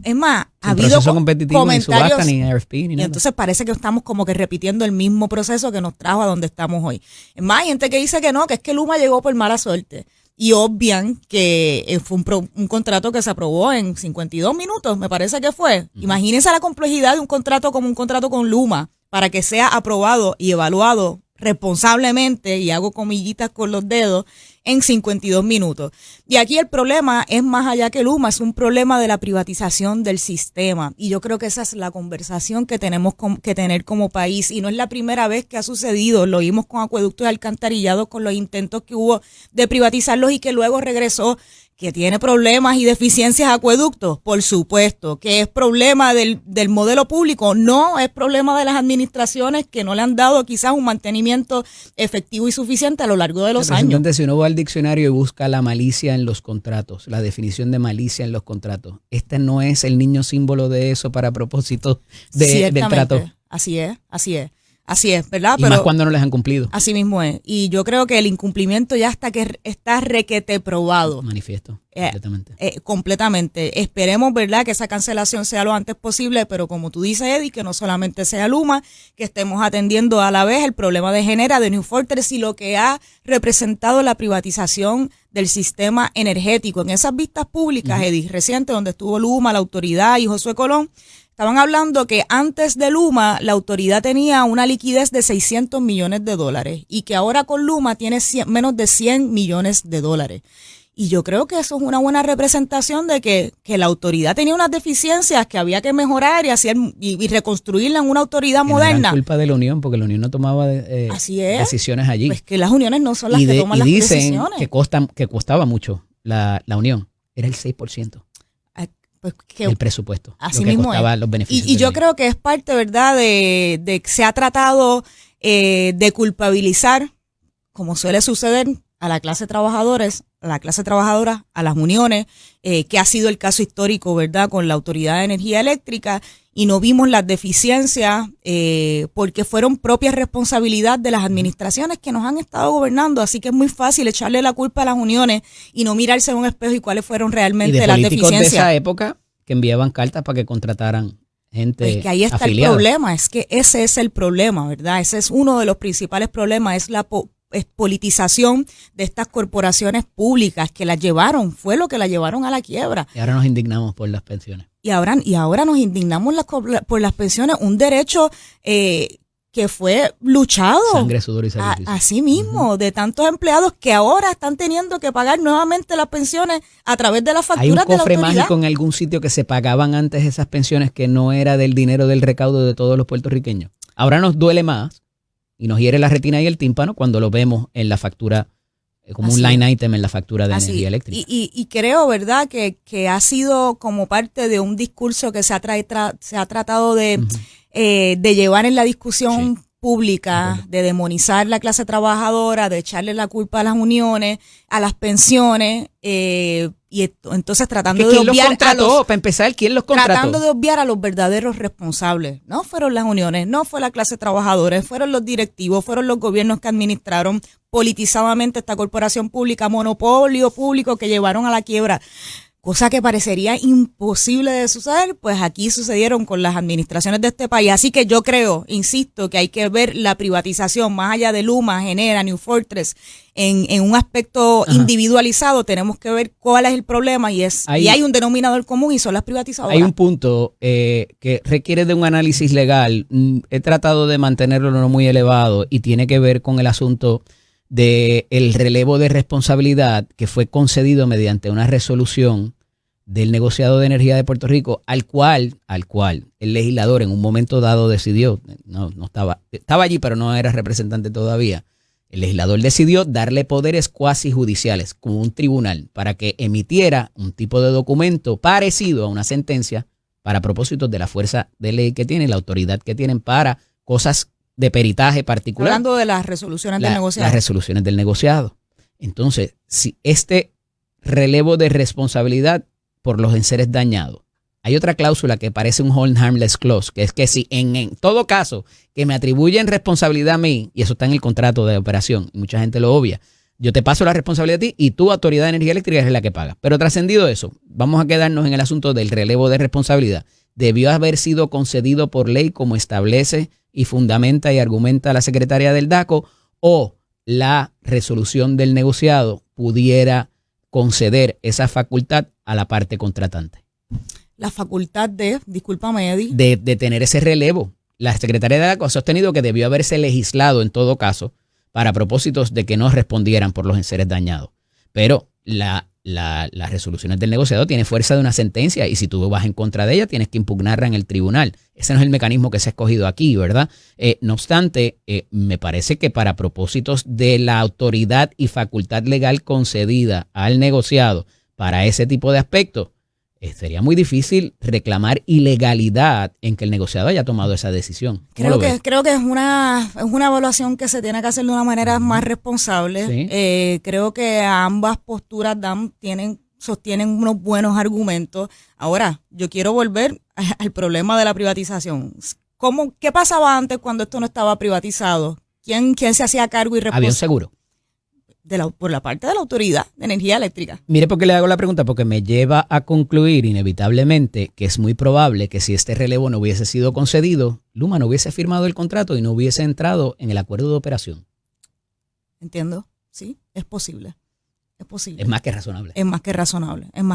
Es más, ha habido proceso competitivo, ni subasta, ni RFP, ni y nada. entonces parece que estamos como que repitiendo el mismo proceso que nos trajo a donde estamos hoy. Es más, hay gente que dice que no, que es que Luma llegó por mala suerte. Y obvian que fue un contrato que se aprobó en 52 minutos, me parece que fue. Imagínense la complejidad de un contrato como un contrato con Luma para que sea aprobado y evaluado responsablemente, y hago comillitas con los dedos, en 52 minutos. Y aquí el problema es más allá que Luma, es un problema de la privatización del sistema. Y yo creo que esa es la conversación que tenemos que tener como país. Y no es la primera vez que ha sucedido. Lo vimos con acueductos y alcantarillados, con los intentos que hubo de privatizarlos y que luego regresó. Que tiene problemas y deficiencias acueductos, por supuesto. Que es problema del modelo público, no, es problema de las administraciones que no le han dado quizás un mantenimiento efectivo y suficiente a lo largo de los años. Entonces, si uno va al diccionario y busca la malicia en los contratos, la definición de malicia en los contratos, este no es el niño símbolo de eso para propósito del trato. Así es, ¿verdad? Y más cuando no les han cumplido. Así mismo es. Y yo creo que el incumplimiento ya está requete probado. Manifiesto, completamente. Completamente. Esperemos, ¿verdad?, que esa cancelación sea lo antes posible, pero como tú dices, Eddie, que no solamente sea Luma, que estemos atendiendo a la vez el problema de Genera, de New Fortress y lo que ha representado la privatización del sistema energético. En esas vistas públicas, Eddie, recientes, donde estuvo Luma, la autoridad y Josué Colón, estaban hablando que antes de Luma la autoridad tenía una liquidez de $600 millones y que ahora con Luma tiene menos de $100 millones. Y yo creo que eso es una buena representación de que la autoridad tenía unas deficiencias que había que mejorar y reconstruirla en una autoridad moderna. Es culpa de la Unión, porque la Unión no tomaba decisiones allí. Pues que las uniones no son las que toman las decisiones. Y dicen que costaba mucho la Unión, era el 6%. Pues el presupuesto, así lo que mismo costaba es. Los beneficios. Y yo creo que es parte, ¿verdad?, de que se ha tratado de culpabilizar, como suele suceder, a la clase trabajadora, a las uniones, que ha sido el caso histórico, ¿verdad?, con la Autoridad de Energía Eléctrica, y no vimos las deficiencias porque fueron propias responsabilidad de las administraciones que nos han estado gobernando, así que es muy fácil echarle la culpa a las uniones y no mirarse en un espejo y cuáles fueron realmente las deficiencias. De esa época que enviaban cartas para que contrataran gente. Es que ahí está afiliada. El problema, es que ese es el problema, ¿verdad? Ese es uno de los principales problemas, es la politización de estas corporaciones públicas que las llevaron, fue lo que las llevaron a la quiebra. Y ahora nos indignamos por las pensiones. Y ahora nos indignamos por las pensiones, un derecho que fue luchado. Sangre, sudor y sacrificio. Así mismo, de tantos empleados que ahora están teniendo que pagar nuevamente las pensiones a través de las facturas de la autoridad. ¿Hay un cofre mágico en algún sitio que se pagaban antes esas pensiones que no era del dinero del recaudo de todos los puertorriqueños? Ahora nos duele más y nos hiere la retina y el tímpano cuando lo vemos en la factura, como un line item en la factura de energía eléctrica. Y creo, ¿verdad?, que ha sido como parte de un discurso que se ha tratado de llevar en la discusión pública, de demonizar la clase trabajadora, de echarle la culpa a las uniones, a las pensiones, entonces tratando de obviar para empezar, ¿quién los contrató? Tratando de obviar a los verdaderos responsables. No fueron las uniones, no fue la clase trabajadora, fueron los directivos, fueron los gobiernos que administraron politizadamente esta corporación pública, monopolio público que llevaron a la quiebra. Cosa que parecería imposible de suceder, pues aquí sucedieron con las administraciones de este país. Así que yo creo, insisto, que hay que ver la privatización más allá de Luma, Genera, New Fortress, en un aspecto individualizado. Tenemos que ver cuál es el problema y hay un denominador común y son las privatizadoras. Hay un punto que requiere de un análisis legal. He tratado de mantenerlo no muy elevado y tiene que ver con el asunto de el relevo de responsabilidad que fue concedido mediante una resolución del negociado de energía de Puerto Rico, al cual el legislador en un momento dado decidió, no estaba allí, pero no era representante todavía. El legislador decidió darle poderes cuasi judiciales, como un tribunal, para que emitiera un tipo de documento parecido a una sentencia para propósitos de la fuerza de ley que tiene, la autoridad que tienen para cosas de peritaje particular. Hablando de las resoluciones del negociado. Las resoluciones del negociado. Entonces, si este relevo de responsabilidad por los enseres dañados, hay otra cláusula que parece un hold harmless clause, que es que si en todo caso que me atribuyen responsabilidad a mí, y eso está en el contrato de operación, y mucha gente lo obvia, yo te paso la responsabilidad a ti y tu Autoridad de Energía Eléctrica es la que paga. Pero trascendido eso, vamos a quedarnos en el asunto del relevo de responsabilidad. Debió haber sido concedido por ley como establece y fundamenta y argumenta la secretaria del DACO, o la resolución del negociado pudiera conceder esa facultad a la parte contratante. La facultad discúlpame, Eddie. De tener ese relevo. La secretaria del DACO ha sostenido que debió haberse legislado en todo caso para propósitos de que no respondieran por los enseres dañados. Pero las resoluciones del negociado tienen fuerza de una sentencia y si tú vas en contra de ella tienes que impugnarla en el tribunal. Ese no es el mecanismo que se ha escogido aquí, ¿verdad? No obstante, me parece que para propósitos de la autoridad y facultad legal concedida al negociado para ese tipo de aspectos, sería muy difícil reclamar ilegalidad en que el negociado haya tomado esa decisión. Creo que es una evaluación que se tiene que hacer de una manera más responsable. ¿Sí? Creo que ambas posturas sostienen unos buenos argumentos. Ahora, yo quiero volver al problema de la privatización. ¿Qué pasaba antes cuando esto no estaba privatizado? ¿Quién se hacía cargo y responsable? Había un seguro. Por la parte de la Autoridad de Energía Eléctrica. Mire por qué le hago la pregunta, porque me lleva a concluir inevitablemente que es muy probable que si este relevo no hubiese sido concedido, Luma no hubiese firmado el contrato y no hubiese entrado en el acuerdo de operación. Entiendo, sí, es posible. Es posible. Es más que razonable. Es más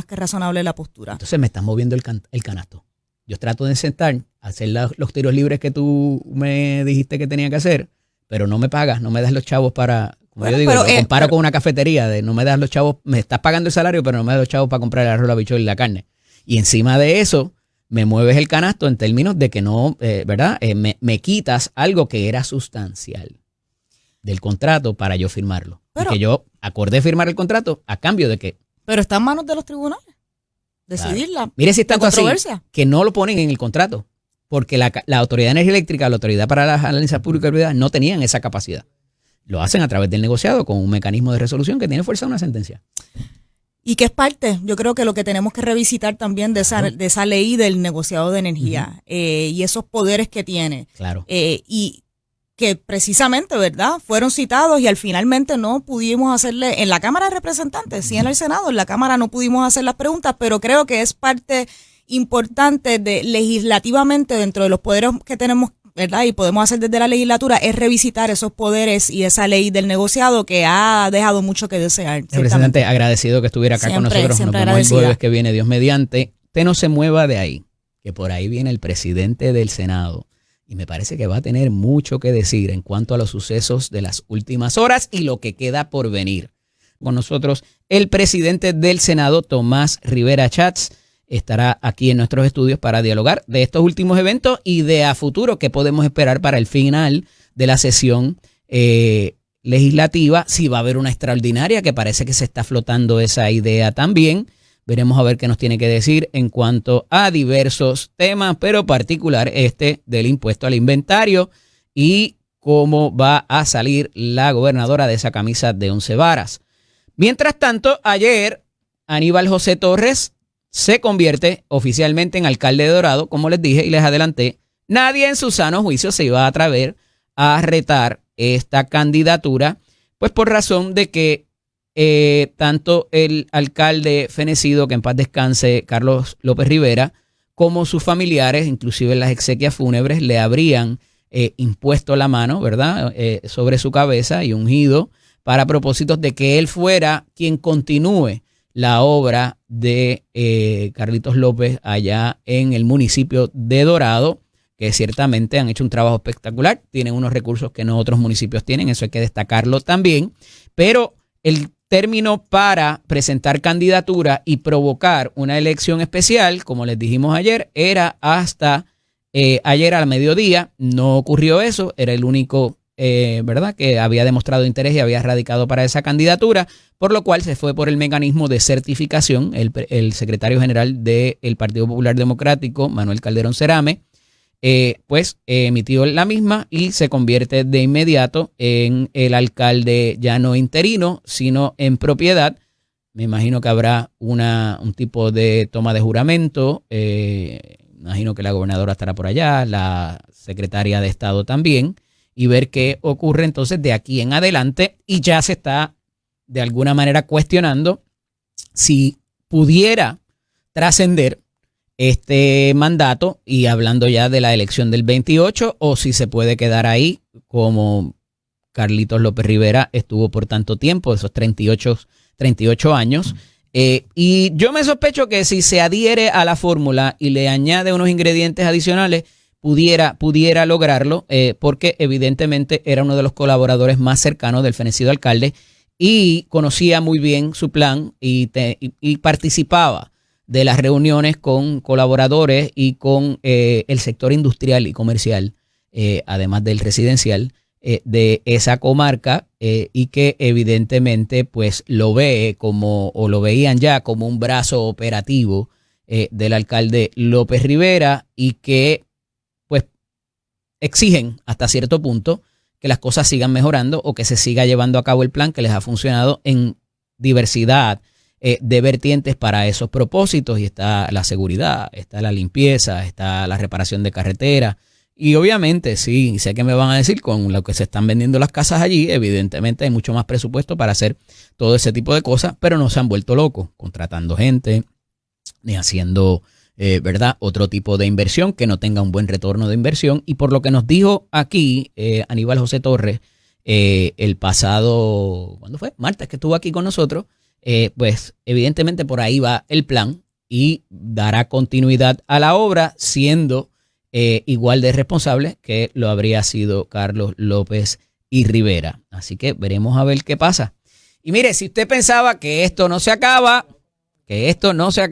que razonable la postura. Entonces me estás moviendo el canasto. Yo trato de sentar, hacer los tiros libres que tú me dijiste que tenía que hacer, pero no me pagas, no me das los chavos para... Como yo digo, lo comparo con una cafetería de no me das los chavos, me estás pagando el salario, pero no me das los chavos para comprar el arroz, la habichuela y la carne. Y encima de eso, me mueves el canasto en términos de que no, ¿verdad? Me quitas algo que era sustancial del contrato para yo firmarlo. Pero, y que yo acordé firmar el contrato a cambio de que... Pero está en manos de los tribunales decidirla. Claro. Mire si es tanto así que no lo ponen en el contrato, porque la Autoridad de Energía Eléctrica, la Autoridad para las Alianzas Públicas y Privadas no tenían esa capacidad. Lo hacen a través del negociado con un mecanismo de resolución que tiene fuerza de una sentencia. Y que es parte, yo creo que lo que tenemos que revisitar también de esa ley del negociado de energía y esos poderes que tiene. Claro. Y que precisamente, ¿verdad? Fueron citados y al finalmente no pudimos hacerle, en la Cámara de Representantes, sí en el Senado, en la Cámara no pudimos hacer las preguntas, pero creo que es parte importante de legislativamente dentro de los poderes que tenemos, ¿verdad? Y podemos hacer desde la legislatura, es revisitar esos poderes y esa ley del negociado que ha dejado mucho que desear. Representante, agradecido que estuviera acá con nosotros. Nos vemos el jueves que viene, Dios mediante. Usted no se mueva de ahí, que por ahí viene el presidente del Senado. Y me parece que va a tener mucho que decir en cuanto a los sucesos de las últimas horas y lo que queda por venir. Con nosotros el presidente del Senado, Tomás Rivera Schatz, estará aquí en nuestros estudios para dialogar de estos últimos eventos y de a futuro qué podemos esperar para el final de la sesión legislativa. Si va a haber una extraordinaria, que parece que se está flotando esa idea también. Veremos a ver qué nos tiene que decir en cuanto a diversos temas, pero particular este del impuesto al inventario y cómo va a salir la gobernadora de esa camisa de 11 varas. Mientras tanto, ayer Aníbal José Torres se convierte oficialmente en alcalde de Dorado, como les dije y les adelanté. Nadie en su sano juicio se iba a atrever a retar esta candidatura, pues por razón de que tanto el alcalde fenecido, que en paz descanse, Carlos López Rivera, como sus familiares, inclusive en las exequias fúnebres, le habrían impuesto la mano, ¿verdad?, sobre su cabeza y ungido para propósitos de que él fuera quien continúe la obra de Carlitos López allá en el municipio de Dorado, que ciertamente han hecho un trabajo espectacular, tienen unos recursos que no otros municipios tienen, eso hay que destacarlo también, pero el término para presentar candidatura y provocar una elección especial, como les dijimos ayer, era hasta ayer al mediodía. No ocurrió eso, era el único ¿verdad?, que había demostrado interés y había radicado para esa candidatura, por lo cual se fue por el mecanismo de certificación. El secretario general del Partido Popular Democrático, Manuel Calderón Cerame, pues emitió la misma y se convierte de inmediato en el alcalde ya no interino, sino en propiedad. Me imagino que habrá un tipo de toma de juramento. Imagino que la gobernadora estará por allá, la secretaria de Estado también, y ver qué ocurre entonces de aquí en adelante. Y ya se está de alguna manera cuestionando si pudiera trascender este mandato, y hablando ya de la elección del 28, o si se puede quedar ahí como Carlitos López Rivera estuvo por tanto tiempo, esos 38 años. Y yo me sospecho que si se adhiere a la fórmula y le añade unos ingredientes adicionales, pudiera lograrlo, porque evidentemente era uno de los colaboradores más cercanos del fenecido alcalde y conocía muy bien su plan y participaba de las reuniones con colaboradores y con el sector industrial y comercial, además del residencial, de esa comarca, y que evidentemente pues lo veían ya como un brazo operativo del alcalde López Rivera, y que pues exigen hasta cierto punto que las cosas sigan mejorando o que se siga llevando a cabo el plan que les ha funcionado en diversidad de vertientes para esos propósitos. Y está la seguridad, está la limpieza, está la reparación de carreteras. Y obviamente, sí, sé que me van a decir, con lo que se están vendiendo las casas allí, evidentemente hay mucho más presupuesto para hacer todo ese tipo de cosas, pero no se han vuelto locos contratando gente ni haciendo, ¿verdad?, otro tipo de inversión que no tenga un buen retorno de inversión. Y por lo que nos dijo aquí Aníbal José Torres el pasado, ¿cuándo fue? Martes, que estuvo aquí con nosotros, pues evidentemente por ahí va el plan y dará continuidad a la obra, siendo igual de responsable que lo habría sido Carlos López y Rivera. Así que veremos a ver qué pasa. Y mire, si usted pensaba que esto no se acaba, adelante.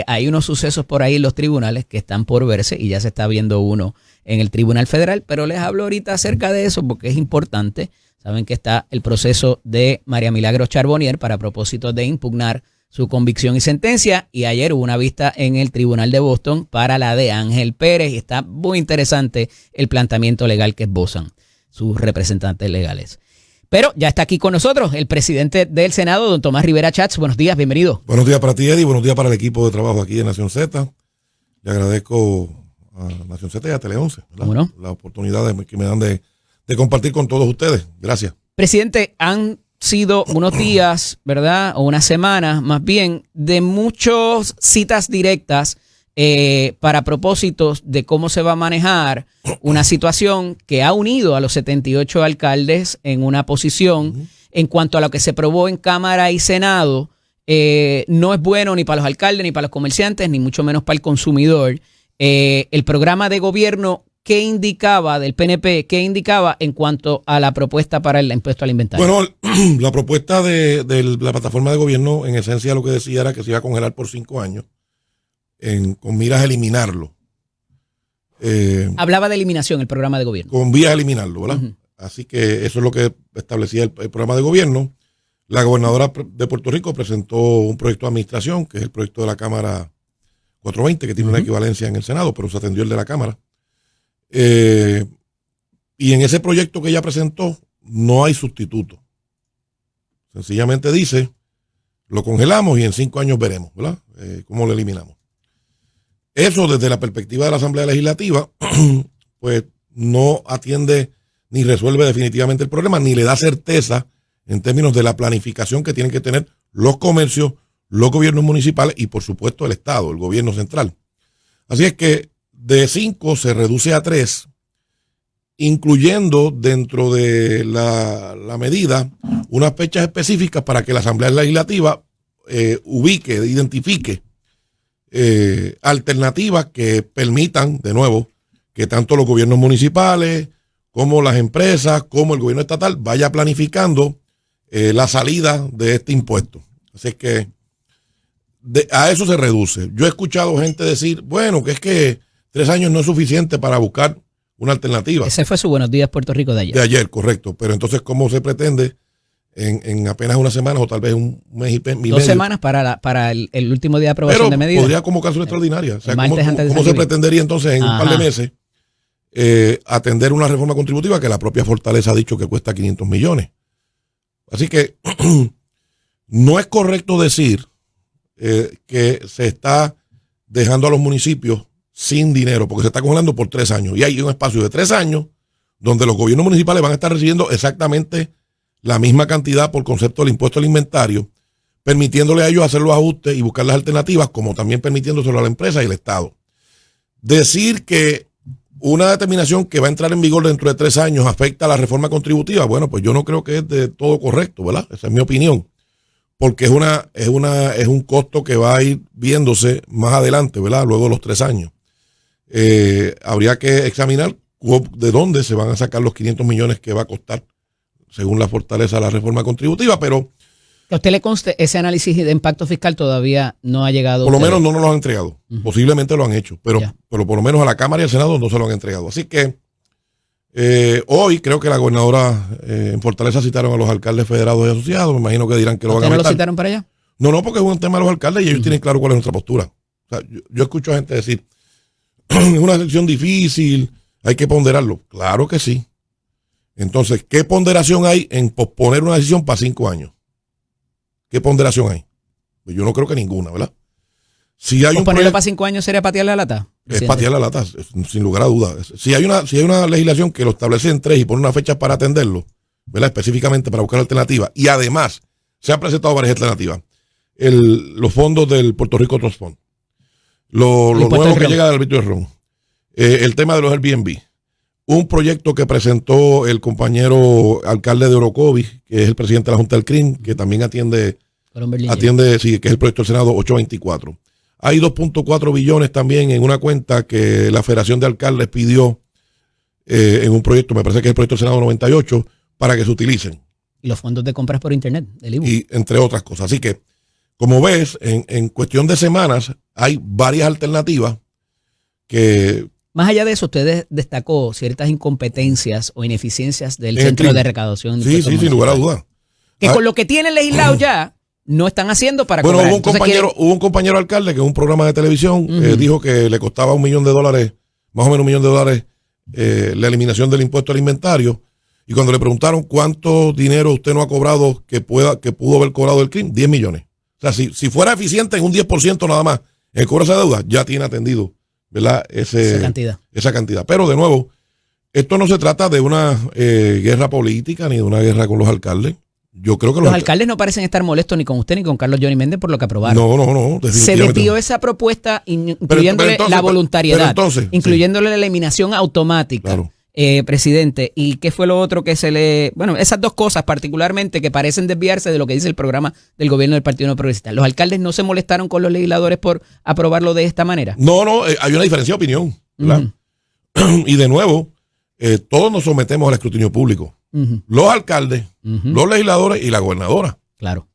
Hay unos sucesos por ahí en los tribunales que están por verse, y ya se está viendo uno en el Tribunal Federal, pero les hablo ahorita acerca de eso porque es importante. Saben que está el proceso de María Milagros Charbonnier para propósito de impugnar su convicción y sentencia, y ayer hubo una vista en el Tribunal de Boston para la de Ángel Pérez, y está muy interesante el planteamiento legal que esbozan sus representantes legales. Pero ya está aquí con nosotros el presidente del Senado, don Tomás Rivera Schatz. Buenos días, bienvenido. Buenos días para ti, Eddie, buenos días para el equipo de trabajo aquí en Nación Z. Le agradezco a Nación Z y a Tele 11, ¿no?, la oportunidad que me dan de compartir con todos ustedes. Gracias. Presidente, han sido unos días, ¿verdad?, o unas semanas más bien, de muchas citas directas para propósitos de cómo se va a manejar una situación que ha unido a los 78 alcaldes en una posición. En cuanto a lo que se probó en Cámara y Senado, no es bueno ni para los alcaldes, ni para los comerciantes, ni mucho menos para el consumidor. El programa de gobierno, ¿qué indicaba del PNP? ¿Qué indicaba en cuanto a la propuesta para el impuesto al inventario? Bueno, la propuesta de la plataforma de gobierno, en esencia, lo que decía era que se iba a congelar por 5 años con miras a eliminarlo. Hablaba de eliminación el programa de gobierno. Con vías a eliminarlo, ¿verdad? Uh-huh. Así que eso es lo que establecía el programa de gobierno. La gobernadora de Puerto Rico presentó un proyecto de administración, que es el proyecto de la Cámara 420, que tiene una equivalencia en el Senado, pero se atendió el de la Cámara. Y en ese proyecto que ella presentó no hay sustituto. Sencillamente dice, lo congelamos y en 5 años veremos, ¿verdad? Cómo lo eliminamos. Eso desde la perspectiva de la Asamblea Legislativa, pues no atiende ni resuelve definitivamente el problema, ni le da certeza en términos de la planificación que tienen que tener los comercios, los gobiernos municipales y por supuesto el Estado, el gobierno central. Así es que de 5 se reduce a 3, incluyendo dentro de la medida unas fechas específicas para que la Asamblea Legislativa identifique alternativas que permitan, de nuevo, que tanto los gobiernos municipales como las empresas, como el gobierno estatal vaya planificando la salida de este impuesto. Así que a eso se reduce. Yo he escuchado gente decir, bueno, que es que 3 años no es suficiente para buscar una alternativa. Ese fue su Buenos Días Puerto Rico de ayer. De ayer, correcto. Pero entonces, ¿cómo se pretende en apenas unas semanas o tal vez un mes y medio? 2 semanas para el último día de aprobación de medidas. Podría convocarse una extraordinaria. O sea, ¿cómo se pretendería entonces en un par de meses atender una reforma contributiva que la propia Fortaleza ha dicho que cuesta 500 millones? Así que no es correcto decir que se está dejando a los municipios sin dinero, porque se está congelando por 3 años. Y hay un espacio de 3 años donde los gobiernos municipales van a estar recibiendo exactamente la misma cantidad por concepto del impuesto al inventario, permitiéndole a ellos hacer los ajustes y buscar las alternativas, como también permitiéndoselo a la empresa y el Estado. Decir que una determinación que va a entrar en vigor dentro de 3 años afecta a la reforma contributiva, bueno, pues yo no creo que es de todo correcto, ¿verdad? Esa es mi opinión. Porque es un costo que va a ir viéndose más adelante, ¿verdad? Luego de los 3 años. Habría que examinar de dónde se van a sacar los 500 millones que va a costar, según la Fortaleza de la reforma contributiva, pero... ¿A usted le conste ese análisis de impacto fiscal todavía no ha llegado? Por lo menos no nos lo han entregado. Posiblemente lo han hecho, pero por lo menos a la Cámara y al Senado no se lo han entregado. Así que hoy creo que la gobernadora en Fortaleza citaron a los alcaldes federados y asociados. Me imagino que dirán que lo van a vetar. ¿No lo citaron para allá? No, porque es un tema de los alcaldes y ellos tienen claro cuál es nuestra postura. O sea, yo escucho a gente decir, es una elección difícil, hay que ponderarlo. Claro que sí. Entonces, ¿qué ponderación hay en posponer una decisión para 5 años? ¿Qué ponderación hay? Pues yo no creo que ninguna, ¿verdad? Si hay ¿Posponerlo para 5 años sería patear la lata? Es patear la lata, sin lugar a dudas. Si hay una legislación que lo establece en 3 y pone una fecha para atenderlo, ¿verdad? Específicamente para buscar alternativas, y además se han presentado varias alternativas. Los fondos del Puerto Rico Trust Fund, lo nuevo que llega del arbitrio de ron, el tema de los Airbnb, un proyecto que presentó el compañero alcalde de Orocovis, que es el presidente de la Junta del CRIM, que también atiende, sí, que es el proyecto del Senado 824. Hay 2.4 billones también en una cuenta que la Federación de Alcaldes pidió en un proyecto, me parece que es el proyecto del Senado 98, para que se utilicen. Y los fondos de compras por internet, del IBU. Y entre otras cosas. Así que, como ves, en cuestión de semanas hay varias alternativas que... Más allá de eso, usted destacó ciertas incompetencias o ineficiencias del Centro de Recaudación. Sí, sin lugar a dudas. Que con lo que tienen legislado ya, no están haciendo para cobrar. Bueno, hubo un compañero alcalde que en un programa de televisión dijo que le costaba $1 millón, más o menos $1 millón, la eliminación del impuesto al inventario. Y cuando le preguntaron cuánto dinero usted no ha cobrado que pudo haber cobrado el CRIM, 10 millones. O sea, si fuera eficiente en un 10% nada más en el cobro de esa deuda, ya tiene atendido, ¿verdad? Esa cantidad. Pero de nuevo, esto no se trata de una guerra política ni de una guerra con los alcaldes. Yo creo que los alcaldes no parecen estar molestos ni con usted ni con Carlos Johnny Méndez por lo que aprobaron. No. Se desvió esa propuesta, incluyéndole la voluntariedad, incluyéndole la eliminación automática. Claro. Presidente, ¿y qué fue lo otro que se le... Bueno, esas dos cosas particularmente que parecen desviarse de lo que dice el programa del gobierno del Partido No Progresista. ¿Los alcaldes no se molestaron con los legisladores por aprobarlo de esta manera? No, hay una diferencia de opinión, ¿verdad? Y de nuevo, todos nos sometemos al escrutinio público. Los alcaldes, los legisladores y la gobernadora. Claro.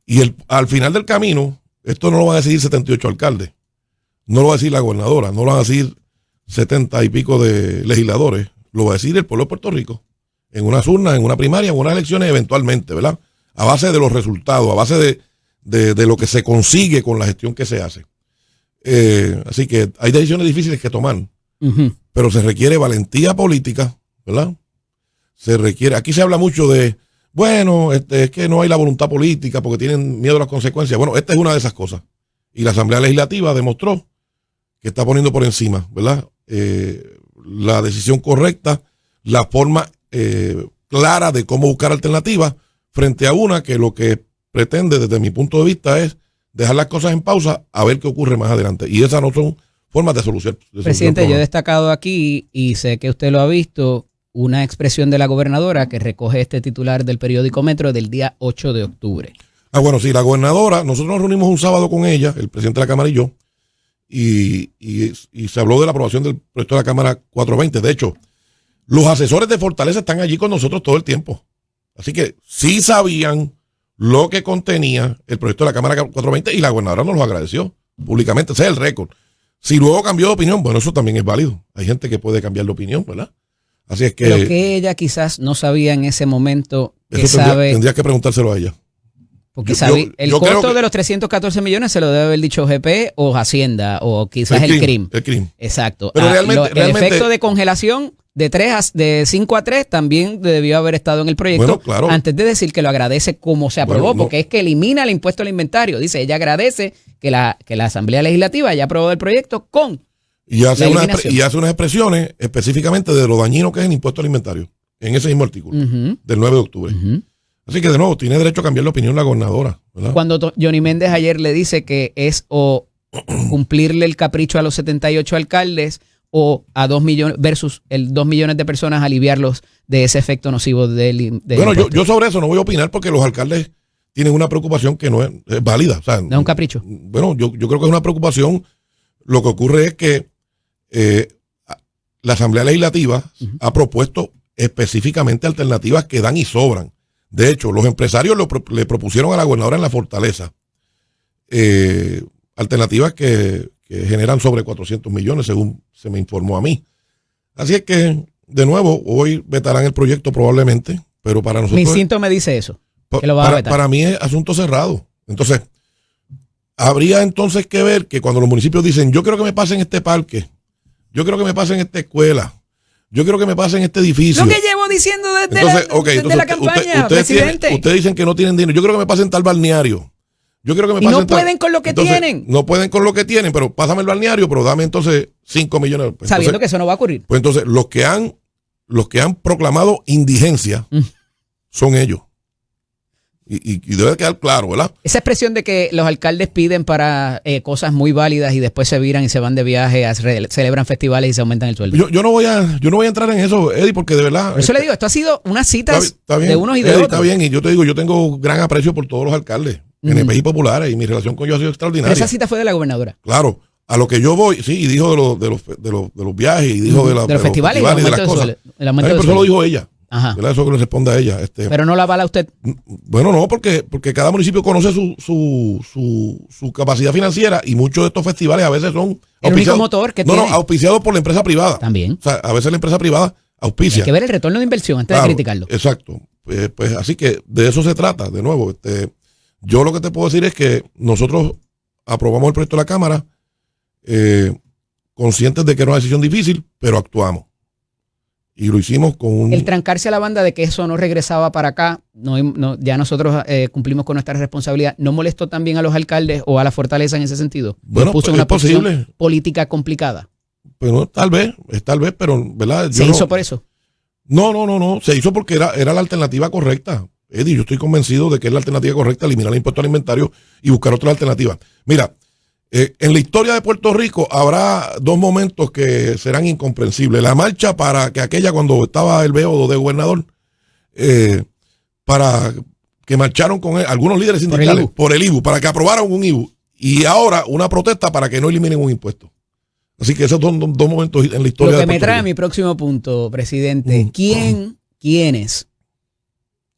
Y al final del camino, esto no lo van a decidir 78 alcaldes. No lo va a decir la gobernadora, no lo van a decir 70 y pico de legisladores. Lo va a decir el pueblo de Puerto Rico, en unas urnas, en una primaria, en unas elecciones eventualmente, ¿verdad? A base de los resultados, a base de lo que se consigue con la gestión que se hace. Así que hay decisiones difíciles que tomar. pero se requiere valentía política, ¿verdad? Aquí se habla mucho de, bueno, es que no hay la voluntad política porque tienen miedo a las consecuencias. Bueno, esta es una de esas cosas. Y la Asamblea Legislativa demostró que está poniendo por encima, ¿verdad? La decisión correcta, la forma clara de cómo buscar alternativas frente a una que lo que pretende desde mi punto de vista es dejar las cosas en pausa a ver qué ocurre más adelante. Y esas no son formas de solución. Presidente, yo he destacado aquí, y sé que usted lo ha visto, una expresión de la gobernadora que recoge este titular del periódico Metro del día 8 de octubre. Bueno, sí, la gobernadora, nosotros nos reunimos un sábado con ella, el presidente de la Cámara y yo, y se habló de la aprobación del proyecto de la Cámara 420. De hecho, los asesores de Fortaleza están allí con nosotros todo el tiempo. Así que sí sabían lo que contenía el proyecto de la Cámara 420 y la gobernadora nos lo agradeció públicamente. Ese es el récord. Si luego cambió de opinión, bueno, eso también es válido. Hay gente que puede cambiar de opinión, ¿verdad? Así es que... Pero que ella quizás no sabía en ese momento que sabe... Tendría que preguntárselo a ella. Porque el costo de los 314 millones se lo debe haber dicho GP o Hacienda o quizás el CRIM. El CRIM. Exacto. Pero realmente, el efecto de congelación de 5 a 3 también debió haber estado en el proyecto, bueno, claro, antes de decir que lo agradece como se aprobó, porque es que elimina el impuesto al inventario. Dice, ella agradece que la Asamblea Legislativa haya aprobado el proyecto con y hace unas expresiones específicamente de lo dañino que es el impuesto al inventario en ese mismo artículo del 9 de octubre. Así que de nuevo, tiene derecho a cambiar la opinión la gobernadora, ¿verdad? Cuando Johnny Méndez ayer le dice que es o cumplirle el capricho a los 78 alcaldes o a 2 millones versus el 2 millones de personas, aliviarlos de ese efecto nocivo del bueno, yo sobre eso no voy a opinar porque los alcaldes tienen una preocupación que no es válida. O sea, no es un capricho. Bueno, yo creo que es una preocupación. Lo que ocurre es que la Asamblea Legislativa ha propuesto específicamente alternativas que dan y sobran. De hecho, los empresarios le propusieron a la gobernadora en la Fortaleza alternativas que generan sobre 400 millones, según se me informó a mí. Así es que, de nuevo, hoy vetarán el proyecto probablemente, pero para nosotros... Mi instinto me dice eso, que lo va a vetar. Para mí es asunto cerrado. Entonces, habría entonces que ver que cuando los municipios dicen, yo quiero que me pasen este parque, yo quiero que me pasen esta escuela, yo quiero que me pasen este edificio. Lo que llevo diciendo desde la campaña, presidente. Ustedes dicen que no tienen dinero. Yo creo que me pasen tal balneario. Yo creo que me pasen no pueden con lo que tienen. No pueden con lo que tienen, pero pásame el balneario, pero dame entonces 5 millones. Pues, sabiendo que eso no va a ocurrir. Pues entonces, los que han proclamado indigencia son ellos. Y debe quedar claro, ¿verdad? Esa expresión de que los alcaldes piden para cosas muy válidas y después se viran y se van de viaje, celebran festivales y se aumentan el sueldo. Yo no voy a entrar en eso, Eddie, porque de verdad... Por eso le digo, esto ha sido unas citas de unos y de Eddie, otros. Está bien, y yo te digo, yo tengo gran aprecio por todos los alcaldes, NP y populares, y mi relación con ellos ha sido extraordinaria. Pero esa cita fue de la gobernadora. Claro, a lo que yo voy, sí, y dijo de los viajes, y dijo de los festivales y de las cosas. Por eso lo dijo ella. Ajá. Eso que le responda a ella. Pero no la avala usted. Bueno, no, porque cada municipio conoce su capacidad financiera y muchos de estos festivales a veces son el único motor que tiene. Auspiciados por la empresa privada. También. O sea, a veces la empresa privada auspicia. Hay que ver el retorno de inversión antes de criticarlo. Exacto. Pues así que de eso se trata. De nuevo, yo lo que te puedo decir es que nosotros aprobamos el proyecto de la Cámara conscientes de que era una decisión difícil, pero actuamos. Y lo hicimos con el trancarse a la banda de que eso no regresaba para acá, ya nosotros cumplimos con nuestra responsabilidad. ¿No molestó también a los alcaldes o a la Fortaleza en ese sentido? Bueno, puso una posición política complicada. Bueno, tal vez, pero ¿verdad? ¿Se hizo por eso? No. Se hizo porque era la alternativa correcta. Eddie, yo estoy convencido de que es la alternativa correcta, eliminar el impuesto al inventario y buscar otra alternativa. Mira, en la historia de Puerto Rico habrá dos momentos que serán incomprensibles. La marcha para que aquella cuando estaba el Beodo de gobernador, para que marcharon con él, algunos líderes sindicales por el IBU, para que aprobaran un IBU. Y ahora una protesta para que no eliminen un impuesto. Así que esos son dos momentos en la historia. Lo que me trae a mi próximo punto, presidente. ¿Quiénes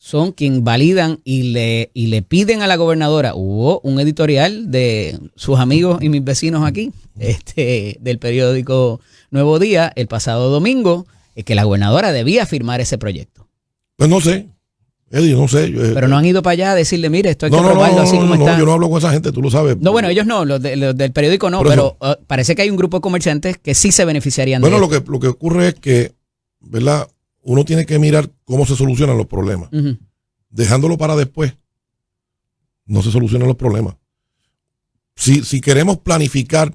son quien validan y le piden a la gobernadora? Hubo un editorial de sus amigos y mis vecinos aquí, del periódico Nuevo Día, el pasado domingo, que la gobernadora debía firmar ese proyecto. Pues no sé. Eddie, no sé. Pero no han ido para allá a decirle, mire, esto hay que no, probarlo así como está. No, yo no hablo con esa gente, tú lo sabes. No, bueno, ellos no, los del periódico no, pero parece que hay un grupo de comerciantes que sí se beneficiarían de Bueno, esto. lo que ocurre es que, ¿verdad? Uno tiene que mirar cómo se solucionan los problemas. Uh-huh. Dejándolo para después, no se solucionan los problemas. Si queremos planificar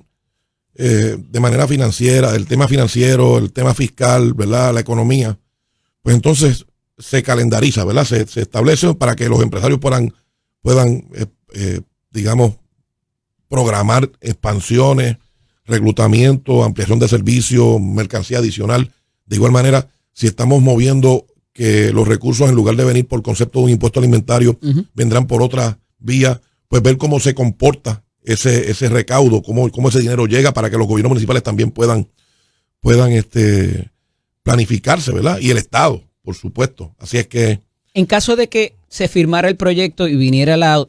de manera financiera, el tema financiero, el tema fiscal, ¿verdad? La economía, pues entonces se calendariza, ¿verdad? Se establece para que los empresarios puedan digamos, programar expansiones, reclutamiento, ampliación de servicios, mercancía adicional. De igual manera, si estamos moviendo que los recursos, en lugar de venir por concepto de un impuesto alimentario, Uh-huh. vendrán por otra vía, pues ver cómo se comporta ese recaudo, cómo ese dinero llega para que los gobiernos municipales también puedan planificarse, ¿verdad? Y el Estado, por supuesto. Así es que... En caso de que se firmara el proyecto y viniera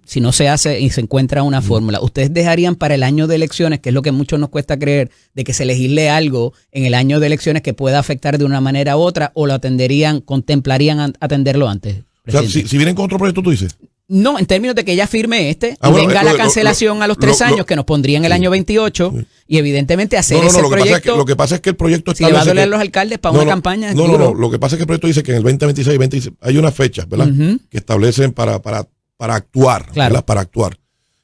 si no se hace y se encuentra una fórmula, ¿ustedes dejarían para el año de elecciones, que es lo que a muchos nos cuesta creer, de que se legisle algo en el año de elecciones que pueda afectar de una manera u otra, o lo contemplarían atenderlo antes? O sea, si vienen con otro proyecto, tú dices... No, en términos de que ella firme y bueno, venga la cancelación a los 3 años, que nos pondría en el año 28, y evidentemente hacer ese proyecto. Lo que pasa es que el proyecto si le va a doler a los alcaldes para una campaña. No, lo que pasa es que el proyecto dice que en el 2026 26 hay unas fechas, ¿verdad? Uh-huh. Que establecen para actuar, Claro. ¿verdad? Para actuar.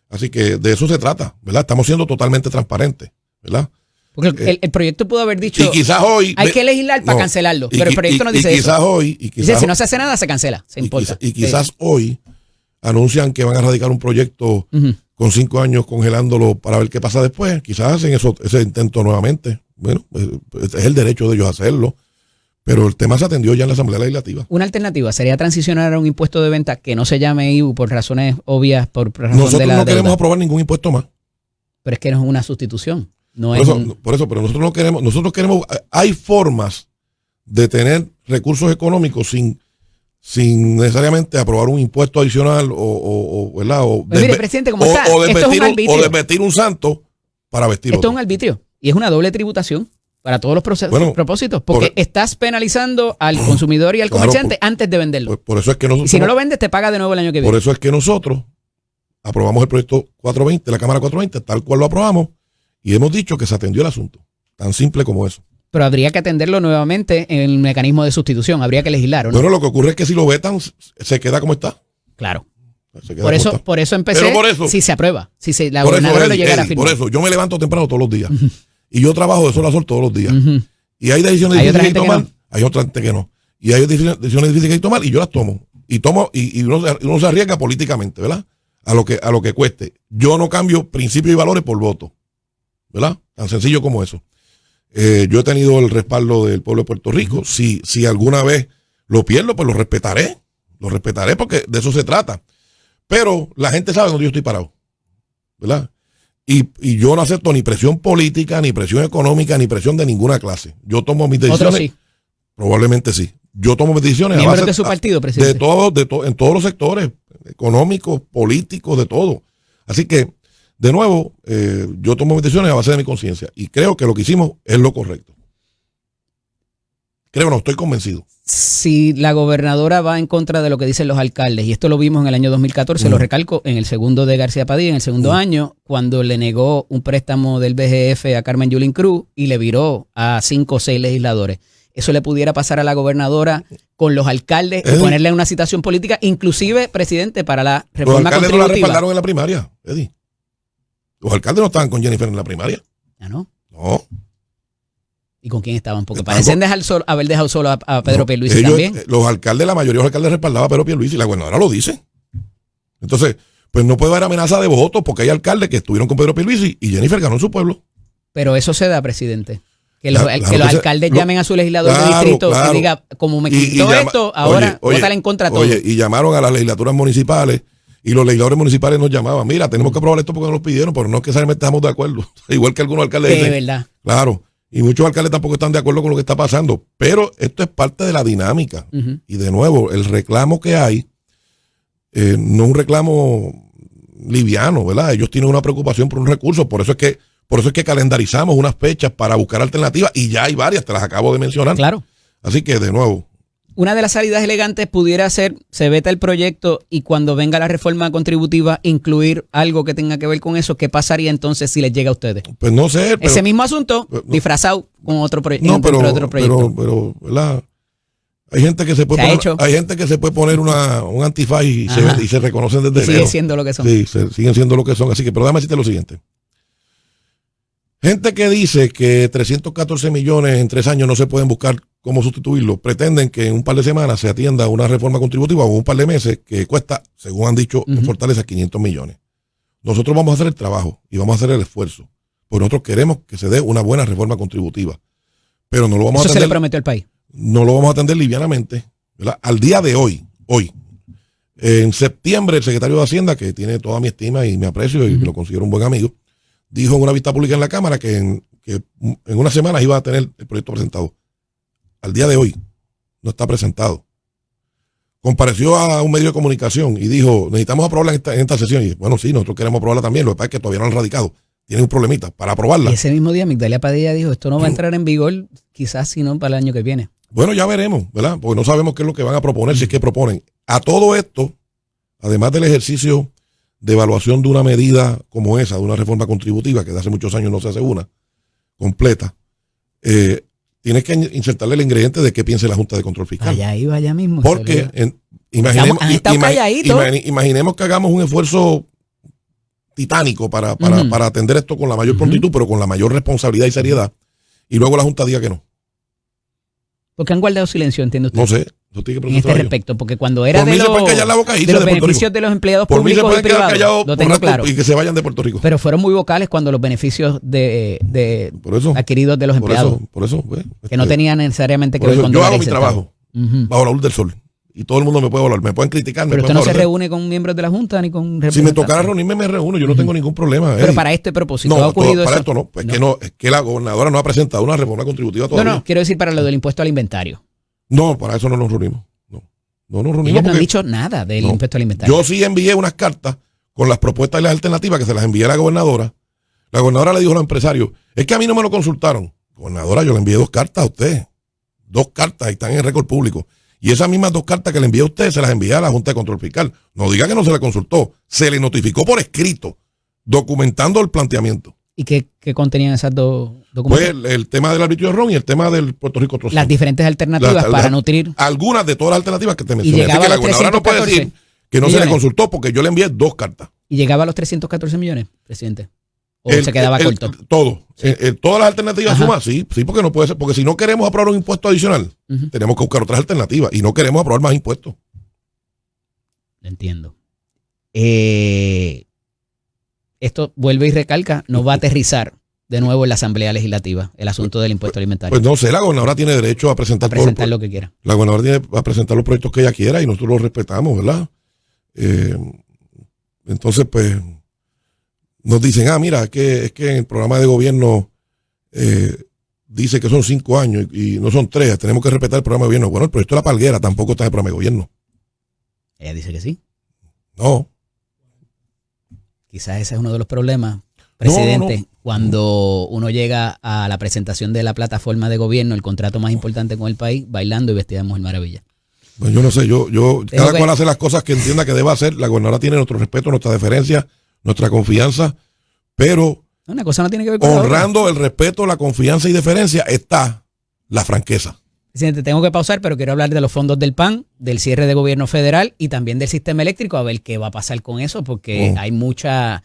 Así que de eso se trata, ¿verdad? Estamos siendo totalmente transparentes, ¿verdad? Porque el proyecto pudo haber dicho, y quizás hoy hay que legislar para cancelarlo, pero el proyecto no dice eso. Dice, si no se hace nada, se cancela, se importa. Y quizás hoy anuncian que van a radicar un proyecto Uh-huh. con 5 años congelándolo para ver qué pasa después. Quizás hacen ese intento nuevamente. Bueno, es el derecho de ellos hacerlo. Pero el tema se atendió ya en la Asamblea Legislativa. Una alternativa sería transicionar a un impuesto de venta que no se llame IVU por razones obvias, por razón Nosotros de la no queremos deuda. aprobar ningún impuesto más. Pero es que no es una sustitución. No Por eso, pero nosotros no queremos, hay formas de tener recursos económicos sin necesariamente aprobar un impuesto adicional ¿verdad? Pues mire, presidente, como está, esto es un arbitrio. O desvestir un santo para vestir Esto otro. es un arbitrio y es una doble tributación para todos los propósitos, porque estás penalizando al consumidor y al comerciante antes de venderlo. Por eso es que nosotros, y si no lo vendes, te paga de nuevo el año que viene. Por eso es que nosotros aprobamos el proyecto 420, la Cámara 420, tal cual lo aprobamos, y hemos dicho que se atendió el asunto. Tan simple como eso. Pero habría que atenderlo nuevamente en el mecanismo de sustitución. Habría que legislar, ¿o no? Bueno, lo que ocurre es que si lo vetan, se queda como está. Claro. Se queda Por como está. eso empecé. Pero por eso, si se aprueba. Si la por eso, gobernadora lo llegara a Eddie, firmar. por eso, yo me levanto temprano todos los días. Y yo trabajo de sol a sol todos los días. Uh-huh. Y hay decisiones Hay otra difíciles que gente tomar. que no. Hay otra gente que no. Y hay decisiones difíciles que hay que tomar y yo las tomo. Y uno se arriesga políticamente, ¿verdad? A lo que cueste. Yo no cambio principios y valores por voto. ¿Verdad? Tan sencillo como eso. Yo he tenido el respaldo del pueblo de Puerto Rico. Si alguna vez lo pierdo, pues lo respetaré. Lo respetaré porque de eso se trata. Pero la gente sabe dónde yo estoy parado. ¿Verdad? Y yo no acepto ni presión política, ni presión económica, ni presión de ninguna clase. Yo tomo mis decisiones. Otro sí. Probablemente sí. Yo tomo mis decisiones a Miembros base de su partido, presidente. en todos los sectores, económicos, políticos, de todo. Así que, de nuevo, yo tomo mis decisiones a base de mi conciencia. Y creo que lo que hicimos es lo correcto. No, estoy convencido. Si la gobernadora va en contra de lo que dicen los alcaldes, y esto lo vimos en el año 2014, lo recalco, en el segundo de García Padilla, en el segundo año, cuando le negó un préstamo del BGF a Carmen Yulín Cruz y le viró a 5 o 6 legisladores. Eso le pudiera pasar a la gobernadora con los alcaldes y ponerle una citación política, inclusive, presidente, para la reforma Los alcaldes contributiva. no la respaldaron en la primaria, Eddie. Los alcaldes no estaban con Jennifer en la primaria. ¿Ah, no? No. ¿Y con quién estaban? Porque parecen haber dejado solo a Pedro Pierluisi ellos, también. Los alcaldes, la mayoría de los alcaldes respaldaban a Pedro Pierluisi y la gobernadora lo dice. Entonces, pues no puede haber amenaza de votos porque hay alcaldes que estuvieron con Pedro Pierluisi y Jennifer ganó en su pueblo. Pero eso se da, presidente. Que los Claro los alcaldes llamen a su legislador de distrito y diga, como me quitó esto, ahora vótale en contra a todo. Oye, y llamaron a las legislaturas municipales y los legisladores municipales nos llamaban. Mira, tenemos que aprobar esto porque nos lo pidieron, pero no es que necesariamente estamos de acuerdo. Igual que algunos alcaldes dicen. De verdad. Claro. Y muchos alcaldes tampoco están de acuerdo con lo que está pasando. Pero esto es parte de la dinámica. Uh-huh. Y de nuevo, el reclamo que hay no es un reclamo liviano, ¿verdad? Ellos tienen una preocupación por un recurso. Por eso es que calendarizamos unas fechas para buscar alternativas. Y ya hay varias, te las acabo de mencionar. Claro. Así que, de nuevo, Una de las salidas elegantes pudiera ser, se veta el proyecto y cuando venga la reforma contributiva incluir algo que tenga que ver con eso. ¿Qué pasaría entonces si les llega a ustedes? Pues no sé. Pero, ese mismo asunto disfrazado con otro, otro proyecto. Pero, ¿verdad? Hay gente que se puede poner un antifaz y se reconocen desde siguen siendo lo que son. Sí, siguen siendo lo que son. Así que, pero déjame decirte lo siguiente. Gente que dice que 314 millones en 3 años no se pueden buscar cómo sustituirlo, pretenden que en un par de semanas se atienda una reforma contributiva o un par de meses que cuesta, según han dicho, en Fortaleza 500 millones. Nosotros vamos a hacer el trabajo y vamos a hacer el esfuerzo, porque nosotros queremos que se dé una buena reforma contributiva, pero no lo vamos a atender. Eso se le prometió al país. No lo vamos a atender livianamente, ¿verdad? Al día de hoy, en septiembre, el secretario de Hacienda, que tiene toda mi estima y mi aprecio y lo considero un buen amigo, dijo en una vista pública en la Cámara que en unas semanas iba a tener el proyecto presentado. Al día de hoy no está presentado. Compareció a un medio de comunicación y dijo, necesitamos aprobarla en esta sesión. Y bueno, sí, nosotros queremos aprobarla también. Lo que pasa es que todavía no han radicado. Tienen un problemita para aprobarla. Y ese mismo día Migdalia Padilla dijo, esto no va a entrar en vigor quizás sino para el año que viene. Bueno, ya veremos, ¿verdad? Porque no sabemos qué es lo que van a proponer, si es que proponen. A todo esto, además del ejercicio de evaluación de una medida como esa, de una reforma contributiva, que de hace muchos años no se hace una completa, tienes que insertarle el ingrediente de qué piense la Junta de Control Fiscal. Allá mismo. Porque imaginemos que hagamos un esfuerzo titánico para atender esto con la mayor prontitud, pero con la mayor responsabilidad y seriedad, y luego la Junta diga que no. Porque han guardado silencio, entiende usted. No sé. En este respecto, porque cuando era de los beneficios de los empleados públicos y privados, lo tengo claro. Y que se vayan de Puerto Rico. Pero fueron muy vocales cuando los beneficios adquiridos de los empleados. Por eso, que no tenían necesariamente que ver con yo hago mi trabajo bajo la luz del sol. Y todo el mundo me puede hablar, me pueden criticar. Pero usted no se reúne con miembros de la Junta ni con representantes. Si me tocara reunirme, me reúno, yo no tengo ningún problema. Pero para este propósito ¿ha ocurrido para eso? Esto no, es que la gobernadora no ha presentado una reforma contributiva todavía. No, quiero decir para lo del impuesto al inventario. No, para eso no nos reunimos. No nos reunimos. Ellos no han dicho nada del impuesto al inventario. Yo sí envié unas cartas con las propuestas y las alternativas que se las envié a la gobernadora. La gobernadora le dijo a los empresarios, es que a mí no me lo consultaron. Gobernadora, yo le envié 2 cartas a usted. 2 cartas y están en el récord público. Y esas mismas 2 cartas que le envié a usted se las envié a la Junta de Control Fiscal. No diga que no se le consultó. Se le notificó por escrito, documentando el planteamiento. ¿Y qué contenían esas 2 documentos? Pues el tema del arbitrio de ron y el tema del Puerto Rico Trozón. Las diferentes alternativas para nutrir. Algunas de todas las alternativas que te mencioné. Así que la gobernadora no puede decir que no se le consultó porque yo le envié 2 cartas. ¿Y llegaba a los 314 millones, presidente? ¿O se quedaba corto? Todo. Sí. Todas las alternativas sumas, sí, porque no puede ser. Porque si no queremos aprobar un impuesto adicional, tenemos que buscar otras alternativas. Y no queremos aprobar más impuestos. Entiendo. Esto vuelve y recalca, no va a aterrizar de nuevo en la Asamblea Legislativa el asunto del impuesto alimentario. Pues no sé, la gobernadora tiene derecho a presentar lo que quiera. La gobernadora tiene a presentar los proyectos que ella quiera y nosotros los respetamos, ¿verdad? Entonces, pues, nos dicen, mira, es que en el programa de gobierno dice que son 5 años y no son 3, tenemos que respetar el programa de gobierno. Bueno, el proyecto de la Palguera tampoco está en el programa de gobierno. Ella dice que sí. No. Quizás ese es uno de los problemas, presidente, cuando uno llega a la presentación de la plataforma de gobierno, el contrato más importante con el país, bailando y vestida de Mujer Maravilla. Pues yo no sé, cada cual hace las cosas que entienda que deba hacer. La gobernadora tiene nuestro respeto, nuestra deferencia, nuestra confianza, pero una cosa no tiene que ver con honrando el respeto, la confianza y deferencia está la franqueza. Presidente, tengo que pausar, pero quiero hablar de los fondos del PAN, del cierre de gobierno federal y también del sistema eléctrico, a ver qué va a pasar con eso, porque hay mucha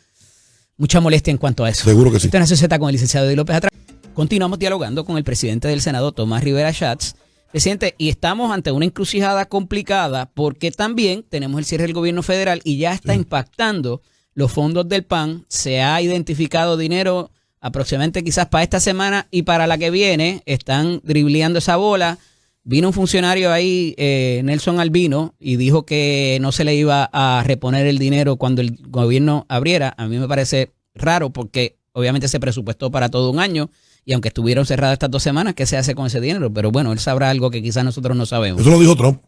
molestia en cuanto a eso. Seguro que sí. Esto es Nación Z con el licenciado Eddie López atrás. Continuamos dialogando con el presidente del Senado, Tomás Rivera Schatz. Presidente, y estamos ante una encrucijada complicada porque también tenemos el cierre del gobierno federal y ya está impactando los fondos del PAN. Se ha identificado dinero aproximadamente quizás para esta semana y para la que viene. Están dribleando esa bola. Vino un funcionario ahí, Nelson Albino, y dijo que no se le iba a reponer el dinero cuando el gobierno abriera. A mí me parece raro porque obviamente se presupuestó para todo un año y aunque estuvieron cerradas estas 2 semanas, ¿qué se hace con ese dinero? Pero bueno, él sabrá algo que quizás nosotros no sabemos. Eso lo dijo Trump.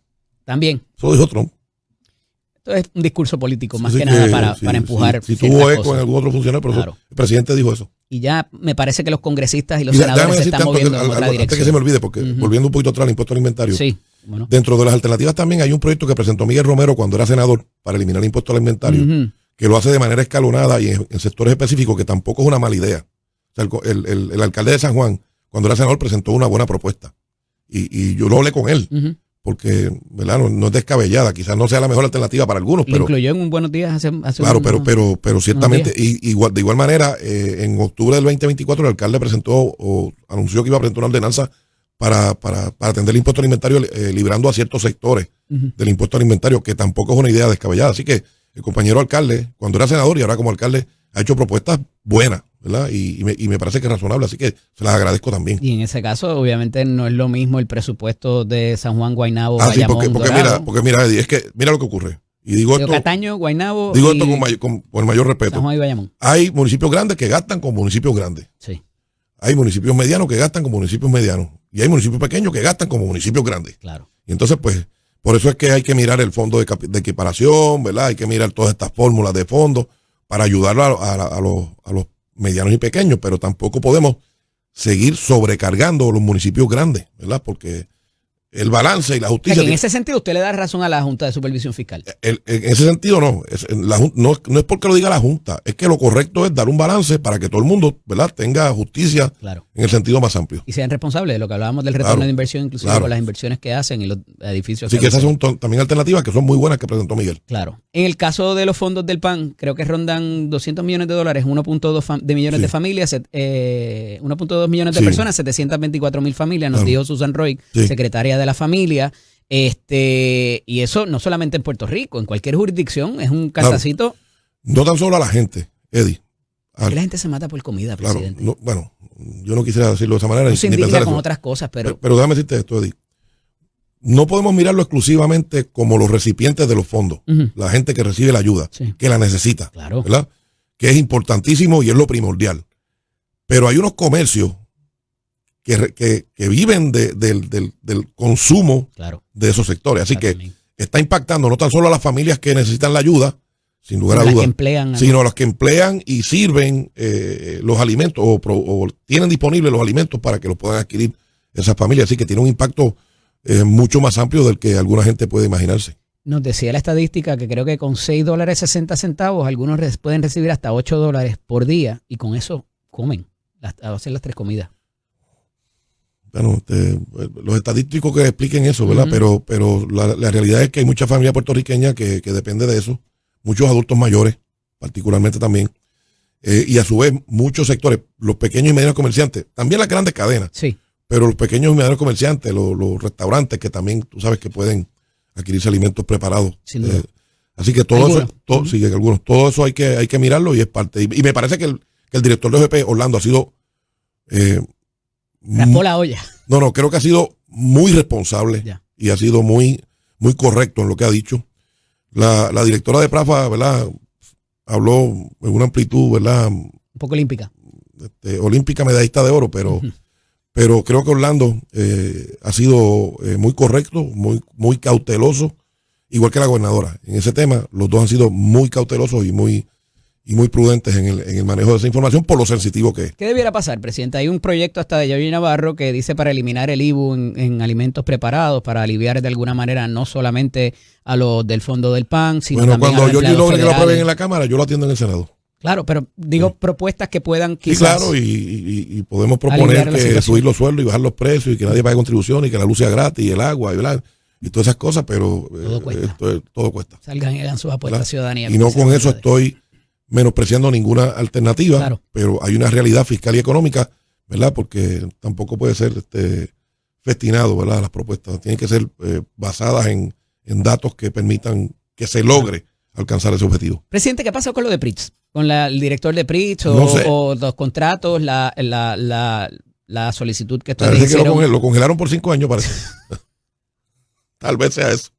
También. Eso lo dijo Trump. Esto es un discurso político, más que nada para empujar. Si tuvo eco en algún otro funcionario, pero claro. El presidente dijo eso. Y ya me parece que los congresistas y los senadores se están moviendo en otra dirección. Antes que se me olvide, porque volviendo un poquito atrás al impuesto al inventario. Sí. Bueno. Dentro de las alternativas también hay un proyecto que presentó Miguel Romero cuando era senador para eliminar el impuesto al inventario, que lo hace de manera escalonada y en sectores específicos, que tampoco es una mala idea. O sea, el alcalde de San Juan, cuando era senador, presentó una buena propuesta. Y yo lo hablé con él, porque ¿verdad? No es descabellada, quizás no sea la mejor alternativa para algunos. Pero incluyó en un Buenos Días hace claro, pero ciertamente, de igual manera, en octubre del 2024 el alcalde anunció que iba a presentar una ordenanza para atender el impuesto alimentario, librando a ciertos sectores del impuesto alimentario, que tampoco es una idea descabellada. Así que el compañero alcalde, cuando era senador y ahora como alcalde, ha hecho propuestas buenas, ¿verdad? Y me parece que es razonable, así que se las agradezco también. Y en ese caso, obviamente, no es lo mismo el presupuesto de San Juan, Guaynabo, sí, Bayamón, porque mira, Eddie, es que mira lo que ocurre. Y digo esto, Cataño, Guaynabo. Digo esto con el mayor respeto. San Juan y Bayamón. Hay municipios grandes que gastan con municipios grandes. Sí. Hay municipios medianos que gastan con municipios medianos. Y hay municipios pequeños que gastan como municipios grandes. Claro. Y entonces, pues, por eso es que hay que mirar el fondo de equiparación, ¿verdad? Hay que mirar todas estas fórmulas de fondos para ayudar a los medianos y pequeños, pero tampoco podemos seguir sobrecargando los municipios grandes, ¿verdad? Porque el balance y la justicia... O sea, que en ese sentido usted le da razón a la Junta de Supervisión Fiscal. En ese sentido no. No es porque lo diga la Junta, es que lo correcto es dar un balance para que todo el mundo, ¿verdad?, tenga justicia, claro, en el sentido más amplio. Y sean responsables de lo que hablábamos del retorno de inversión, inclusive con las inversiones que hacen en los edificios. Así que esas son también alternativas que son muy buenas que presentó Miguel. Claro. En el caso de los fondos del PAN, creo que rondan $200 millones, 1.2 de millones de familias, 1.2 millones de personas, 724,000 familias, nos dijo Susan Roy, secretaria de la familia. Y eso no solamente en Puerto Rico, en cualquier jurisdicción es un cantacito. Claro. No tan solo a la gente, Eddie. Que la gente se mata por comida, presidente. No, bueno, yo no quisiera decirlo de esa manera. No se indigna con otras cosas, pero déjame decirte esto, Eddie. No podemos mirarlo exclusivamente como los recipientes de los fondos, la gente que recibe la ayuda, que la necesita, claro, ¿verdad? Que es importantísimo y es lo primordial. Pero hay unos comercios que viven del consumo, claro, de esos sectores. Así que está impactando no tan solo a las familias que necesitan la ayuda, sin lugar a dudas, sino a las que emplean y sirven los alimentos o tienen disponibles los alimentos para que los puedan adquirir esas familias. Así que tiene un impacto mucho más amplio del que alguna gente puede imaginarse. Nos decía la estadística que creo que con $6.60 algunos pueden recibir hasta $8 por día y con eso comen, hacen las 3 comidas. Bueno, los estadísticos que expliquen eso, ¿verdad? Pero la realidad es que hay mucha familia puertorriqueña que depende de eso, muchos adultos mayores, particularmente también, y a su vez muchos sectores, los pequeños y medianos comerciantes, también las grandes cadenas, sí, pero los pequeños y medianos comerciantes, los restaurantes que también, tú sabes que pueden adquirirse alimentos preparados. Así que todo eso, todo eso hay que mirarlo y es parte. Y me parece que el director de OGP, Orlando, ha sido... raspó la olla. No, creo que ha sido muy responsable y ha sido muy, muy correcto en lo que ha dicho. La directora de PRAFA, ¿verdad?, habló en una amplitud, ¿verdad?, un poco olímpica. Olímpica, medallista de oro, pero creo que Orlando ha sido muy correcto, muy cauteloso, igual que la gobernadora. En ese tema, los dos han sido muy cautelosos y muy prudentes en el manejo de esa información por lo sensitivo que es. ¿Qué debiera pasar, presidente? Hay un proyecto hasta de Yoyi Navarro que dice para eliminar el IBU en alimentos preparados, para aliviar de alguna manera no solamente a los del fondo del PAN, sino también cuando a los Yoyi logre que lo aprueben en la Cámara, yo lo atiendo en el Senado. Claro, pero digo propuestas que puedan quizás... Sí, claro, y podemos proponer que subir los sueldos y bajar los precios y que nadie pague contribución y que la luz sea gratis y el agua y todas esas cosas, pero todo cuesta. Salgan y hagan sus apuestas a ciudadanía. Y no con eso estoy menospreciando ninguna alternativa, pero hay una realidad fiscal y económica, ¿verdad? Porque tampoco puede ser festinado, ¿verdad? Las propuestas tienen que ser basadas en datos que permitan que se logre alcanzar ese objetivo. Presidente, ¿qué pasó con lo de Pritz? ¿Con el director de Pritz o los contratos, la solicitud que ustedes hicieron? Que lo congelaron por 5 años, parece. Tal vez sea eso.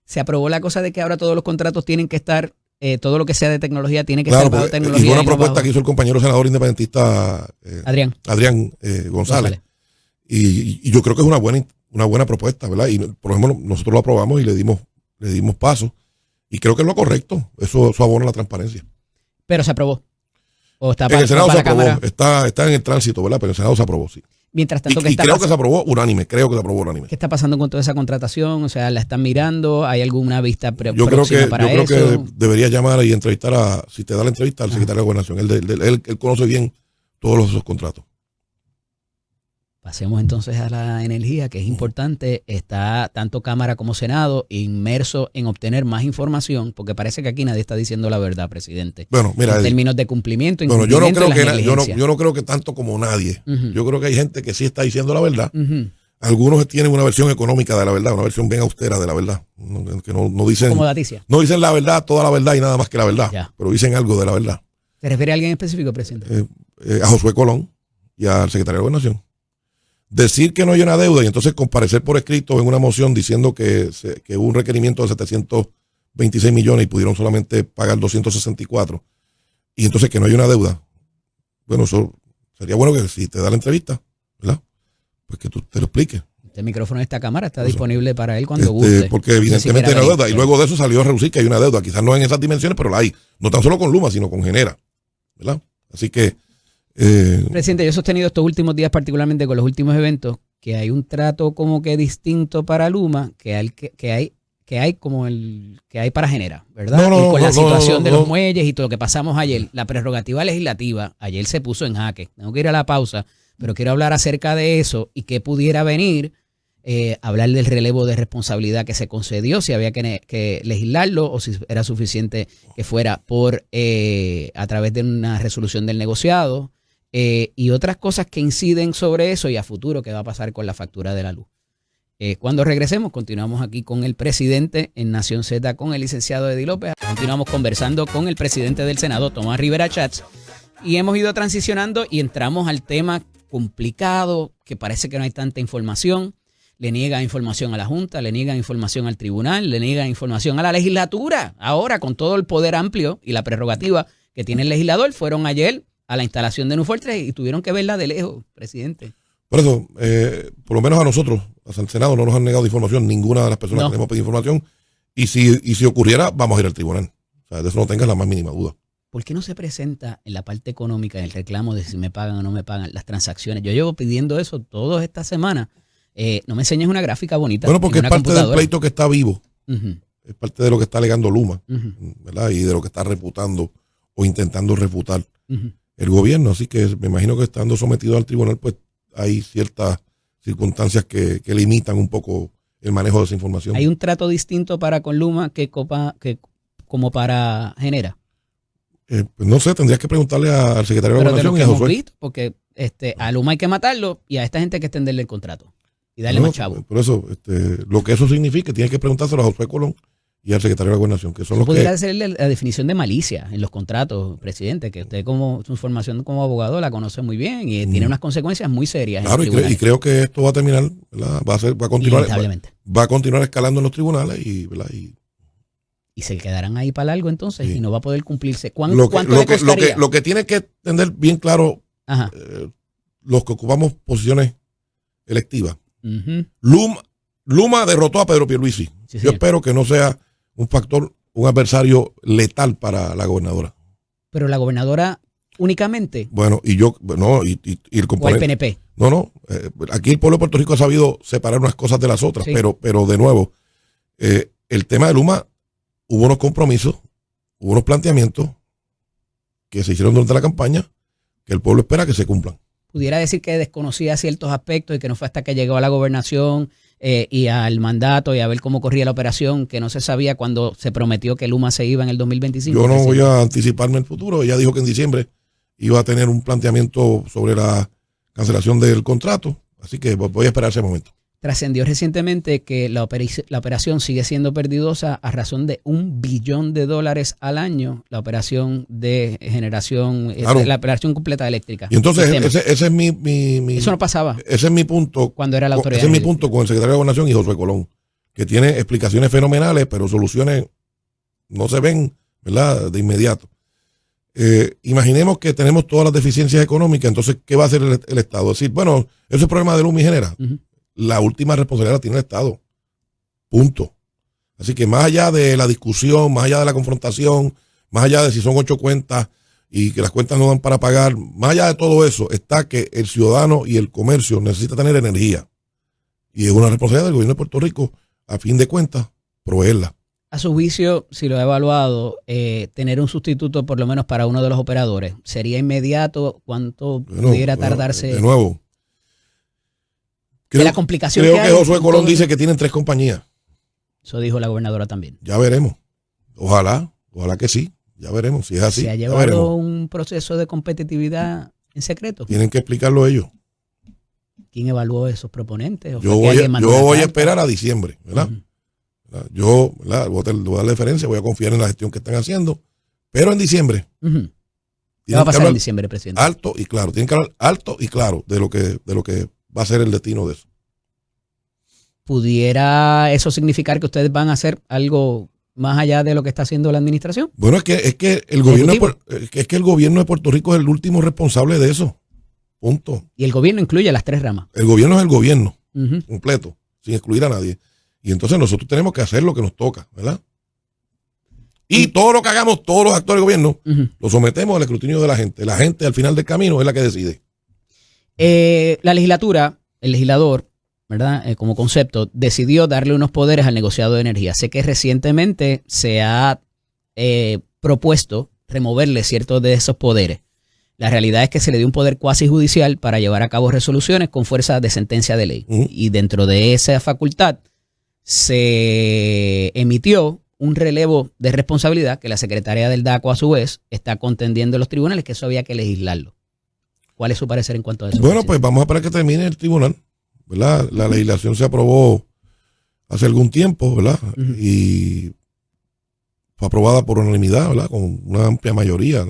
Se aprobó la cosa de que ahora todos los contratos tienen que estar, todo lo que sea de tecnología tiene que estar bajo tecnología. Y fue una propuesta que hizo el compañero senador independentista Adrián González. Y yo creo que es una buena propuesta, ¿verdad? Y por ejemplo, nosotros lo aprobamos y le dimos paso. Y creo que es lo correcto. Eso abona la transparencia. Pero se aprobó. ¿O está en el Senado para se aprobó. Cámara? Está en el tránsito, ¿verdad? Pero en el Senado se aprobó, sí. Mientras tanto, y creo que se aprobó unánime, ¿Qué está pasando con toda esa contratación? O sea, ¿la están mirando? ¿Hay alguna vista yo próxima para eso? Yo creo que debería llamar y entrevistar si te da la entrevista, al secretario de Gobernación. Él conoce bien todos esos contratos. Pasemos entonces a la energía, que es importante. Está tanto Cámara como Senado inmerso en obtener más información, porque parece que aquí nadie está diciendo la verdad, presidente. Bueno, mira, en términos de cumplimiento, bueno, yo no creo creo que tanto como nadie. Uh-huh. Yo creo que hay gente que sí está diciendo la verdad. Uh-huh. Algunos tienen una versión económica de la verdad, una versión bien austera de la verdad. Que no dicen, como Laticia. No dicen la verdad, toda la verdad y nada más que la verdad. Ya. Pero dicen algo de la verdad. ¿Se refiere a alguien específico, presidente? A Josué Colón y al secretario de Gobernación. Decir que no hay una deuda y entonces comparecer por escrito en una moción diciendo que hubo un requerimiento de 726 millones y pudieron solamente pagar 264 y entonces que no hay una deuda. Bueno, eso sería bueno que si te da la entrevista, ¿verdad? Pues que tú te lo expliques. Este micrófono de esta cámara está disponible para él cuando guste. Porque evidentemente hay una deuda y luego de eso salió a reducir que hay una deuda. Quizás no en esas dimensiones, pero la hay. No tan solo con Luma, sino con Genera, ¿verdad? Así que presidente, yo he sostenido estos últimos días, particularmente con los últimos eventos, que hay un trato como que distinto para Luma que hay como el que hay para Genera, ¿verdad? Y con la situación de los muelles y todo lo que pasamos ayer, la prerrogativa legislativa ayer se puso en jaque. Tengo que ir a la pausa, pero quiero hablar acerca de eso y qué pudiera venir, hablar del relevo de responsabilidad que se concedió, si había que legislarlo o si era suficiente que fuera a través de una resolución del negociado. Y otras cosas que inciden sobre eso y a futuro qué va a pasar con la factura de la luz. Cuando regresemos, continuamos aquí con el presidente en Nación Z, con el licenciado Eddie López. Continuamos conversando con el presidente del Senado, Tomás Rivera Schatz, y hemos ido transicionando y entramos al tema complicado, que parece que no hay tanta información. Le niega información a la Junta, le niega información al Tribunal, le niega información a la legislatura. Ahora, con todo el poder amplio y la prerrogativa que tiene el legislador, fueron ayer a la instalación de Nufortres y tuvieron que verla de lejos, presidente. Por eso, por lo menos a nosotros, al Senado, no nos han negado información, ninguna de las personas que hemos pedido información. Y si ocurriera, vamos a ir al tribunal. O sea, de eso no tengas la más mínima duda. ¿Por qué no se presenta en la parte económica, en el reclamo de si me pagan o no me pagan las transacciones? Yo llevo pidiendo eso todas estas semanas. No me enseñes una gráfica bonita. Bueno, porque es parte del pleito que está vivo. Uh-huh. Es parte de lo que está alegando Luma, uh-huh, ¿verdad? Y de lo que está refutando o intentando refutar uh-huh, el gobierno. Así que me imagino que estando sometido al tribunal, pues hay ciertas circunstancias que limitan un poco el manejo de esa información. ¿Hay un trato distinto para con Luma que como para Genera? Pues no sé, tendrías que preguntarle al secretario de Gobernación y a Josué. Porque a Luma hay que matarlo y a esta gente hay que extenderle el contrato y darle más chavo. Por eso, lo que eso significa, tienes que preguntárselo a Josué Colón y al secretario de Gobernación, que son los que... Pudiera ser la definición de malicia en los contratos, presidente, que usted como su formación como abogado la conoce muy bien y tiene unas consecuencias muy serias. Claro, y creo que esto va a terminar, ¿verdad? Va a continuar escalando en los tribunales y se quedarán ahí para algo entonces y no va a poder cumplirse. ¿Cuánto le costaría? Lo que tiene que tener bien claro los que ocupamos posiciones electivas. Uh-huh. Luma derrotó a Pedro Pierluisi. Sí, yo espero que no sea un adversario letal para la gobernadora. Pero la gobernadora únicamente. Bueno, y el componente. ¿O el PNP? No. Aquí el pueblo de Puerto Rico ha sabido separar unas cosas de las otras, pero de nuevo, el tema de Luma, hubo unos compromisos, hubo unos planteamientos que se hicieron durante la campaña que el pueblo espera que se cumplan. Pudiera decir que desconocía ciertos aspectos y que no fue hasta que llegó a la gobernación y al mandato y a ver cómo corría la operación, que no se sabía cuando se prometió que Luma se iba en el 2025. Yo no voy a anticiparme el futuro. Ella dijo que en diciembre iba a tener un planteamiento sobre la cancelación del contrato, así que voy a esperar ese momento. Trascendió recientemente que la operación sigue siendo perdidosa a razón de $1 billón al año, la operación de generación, la operación completa eléctrica. Y entonces ese es mi eso no pasaba. Ese es mi punto. Cuando era la autoridad. Ese es mi punto con el secretario de Gobernación y Josué Colón, que tiene explicaciones fenomenales, pero soluciones no se ven, ¿verdad?, de inmediato. Imaginemos que tenemos todas las deficiencias económicas, entonces, ¿qué va a hacer el Estado? Decir, bueno, eso es problema de Luma y Genera. Uh-huh. La última responsabilidad la tiene el Estado. Punto. Así que más allá de la discusión, más allá de la confrontación, más allá de si son 8 cuentas, y que las cuentas no dan para pagar, más allá de todo eso, está que el ciudadano y el comercio necesita tener energía. Y es una responsabilidad del gobierno de Puerto Rico, a fin de cuentas, proveerla. A su juicio, si lo ha evaluado, tener un sustituto por lo menos para uno de los operadores, ¿sería inmediato? ¿Cuánto pudiera tardarse? De nuevo. La complicación creo que Josué Colón dice que tienen 3 compañías. Eso dijo la gobernadora también. Ya veremos. Ojalá que sí. Ya veremos si es así. ¿Se ha llevado un proceso de competitividad en secreto? Tienen que explicarlo ellos. ¿Quién evaluó esos proponentes? Yo voy a esperar a diciembre, ¿verdad? Yo, ¿verdad? Voy a dar deferencia, voy a confiar en la gestión que están haciendo, pero en diciembre. ¿Qué va a pasar en diciembre, presidente? Alto y claro, tienen que hablar alto y claro de lo que va a ser el destino de eso. ¿Pudiera eso significar que ustedes van a hacer algo más allá de lo que está haciendo la administración? Bueno, es que el gobierno de Puerto Rico es el último responsable de eso. Punto. Y el gobierno incluye las 3 ramas. El gobierno es el gobierno completo, sin excluir a nadie. Y entonces nosotros tenemos que hacer lo que nos toca, ¿verdad? Y todo lo que hagamos, todos los actores del gobierno, lo sometemos al escrutinio de la gente. La gente al final del camino es la que decide. La legislatura, el legislador, ¿verdad? Como concepto, decidió darle unos poderes al negociado de energía. Sé que recientemente se ha propuesto removerle ciertos de esos poderes. La realidad es que se le dio un poder cuasi judicial para llevar a cabo resoluciones con fuerza de sentencia de ley. Y dentro de esa facultad se emitió un relevo de responsabilidad que la secretaria del DACO a su vez está contendiendo en los tribunales, que eso había que legislarlo. ¿Cuál es su parecer en cuanto a eso? Bueno, pues vamos a esperar que termine el tribunal, ¿verdad? La legislación se aprobó hace algún tiempo, ¿verdad? Y fue aprobada por unanimidad, ¿verdad? Con una amplia mayoría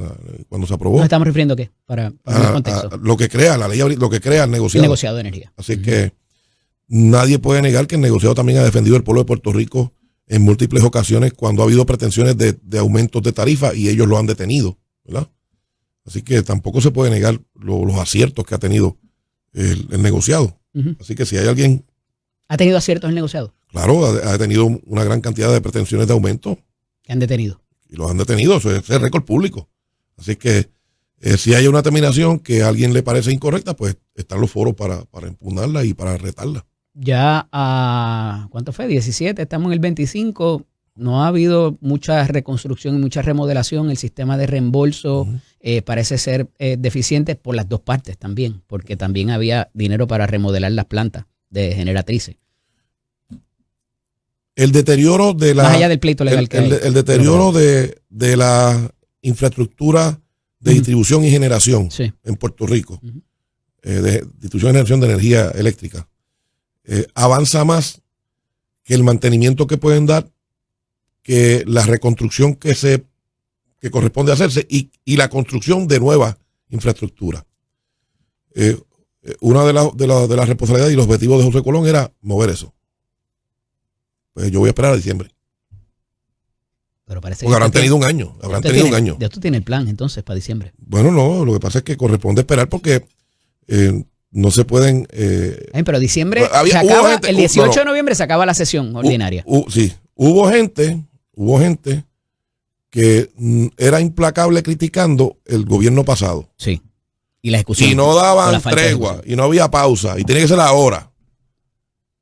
cuando se aprobó. ¿Nos estamos refiriendo a qué? Para el contexto. Lo que crea la ley, lo que crea el negociado. El negociado de energía. Así que nadie puede negar que el negociado también ha defendido al pueblo de Puerto Rico en múltiples ocasiones cuando ha habido pretensiones de aumentos de tarifa y ellos lo han detenido, ¿verdad? Así que tampoco se puede negar los aciertos que ha tenido el negociado. Así que si hay alguien... ¿Ha tenido aciertos el negociado? Claro, ha tenido una gran cantidad de pretensiones de aumento. ¿Que han detenido? Y los han detenido, eso es el récord público. Así que si hay una terminación que a alguien le parece incorrecta, pues están los foros para impugnarla y para retarla. Ya a, ¿cuánto fue? 17, estamos en el 25. No ha habido mucha reconstrucción y mucha remodelación. El sistema de reembolso parece ser deficiente por las dos partes también, porque también había dinero para remodelar las plantas de generatrices. El deterioro de la... Más allá del pleito legal que hay. El deterioro de la infraestructura de distribución y generación en Puerto Rico, de distribución y generación de energía eléctrica, avanza más que el mantenimiento que pueden dar, que la reconstrucción que corresponde hacerse y la construcción de nueva infraestructura. Una de las responsabilidades y los objetivos de José Colón era mover eso. Pues yo voy a esperar a diciembre. Pero parece porque habrán tenido un año. Ya tú tienes el plan entonces para diciembre. Bueno, no, lo que pasa es que corresponde esperar porque no se pueden... pero diciembre se acaba, el 18 de noviembre se acaba la sesión ordinaria. Sí, hubo gente que era implacable criticando el gobierno pasado. Sí. Y la ejecución. Y no daban tregua, y no había pausa, y tiene que ser ahora.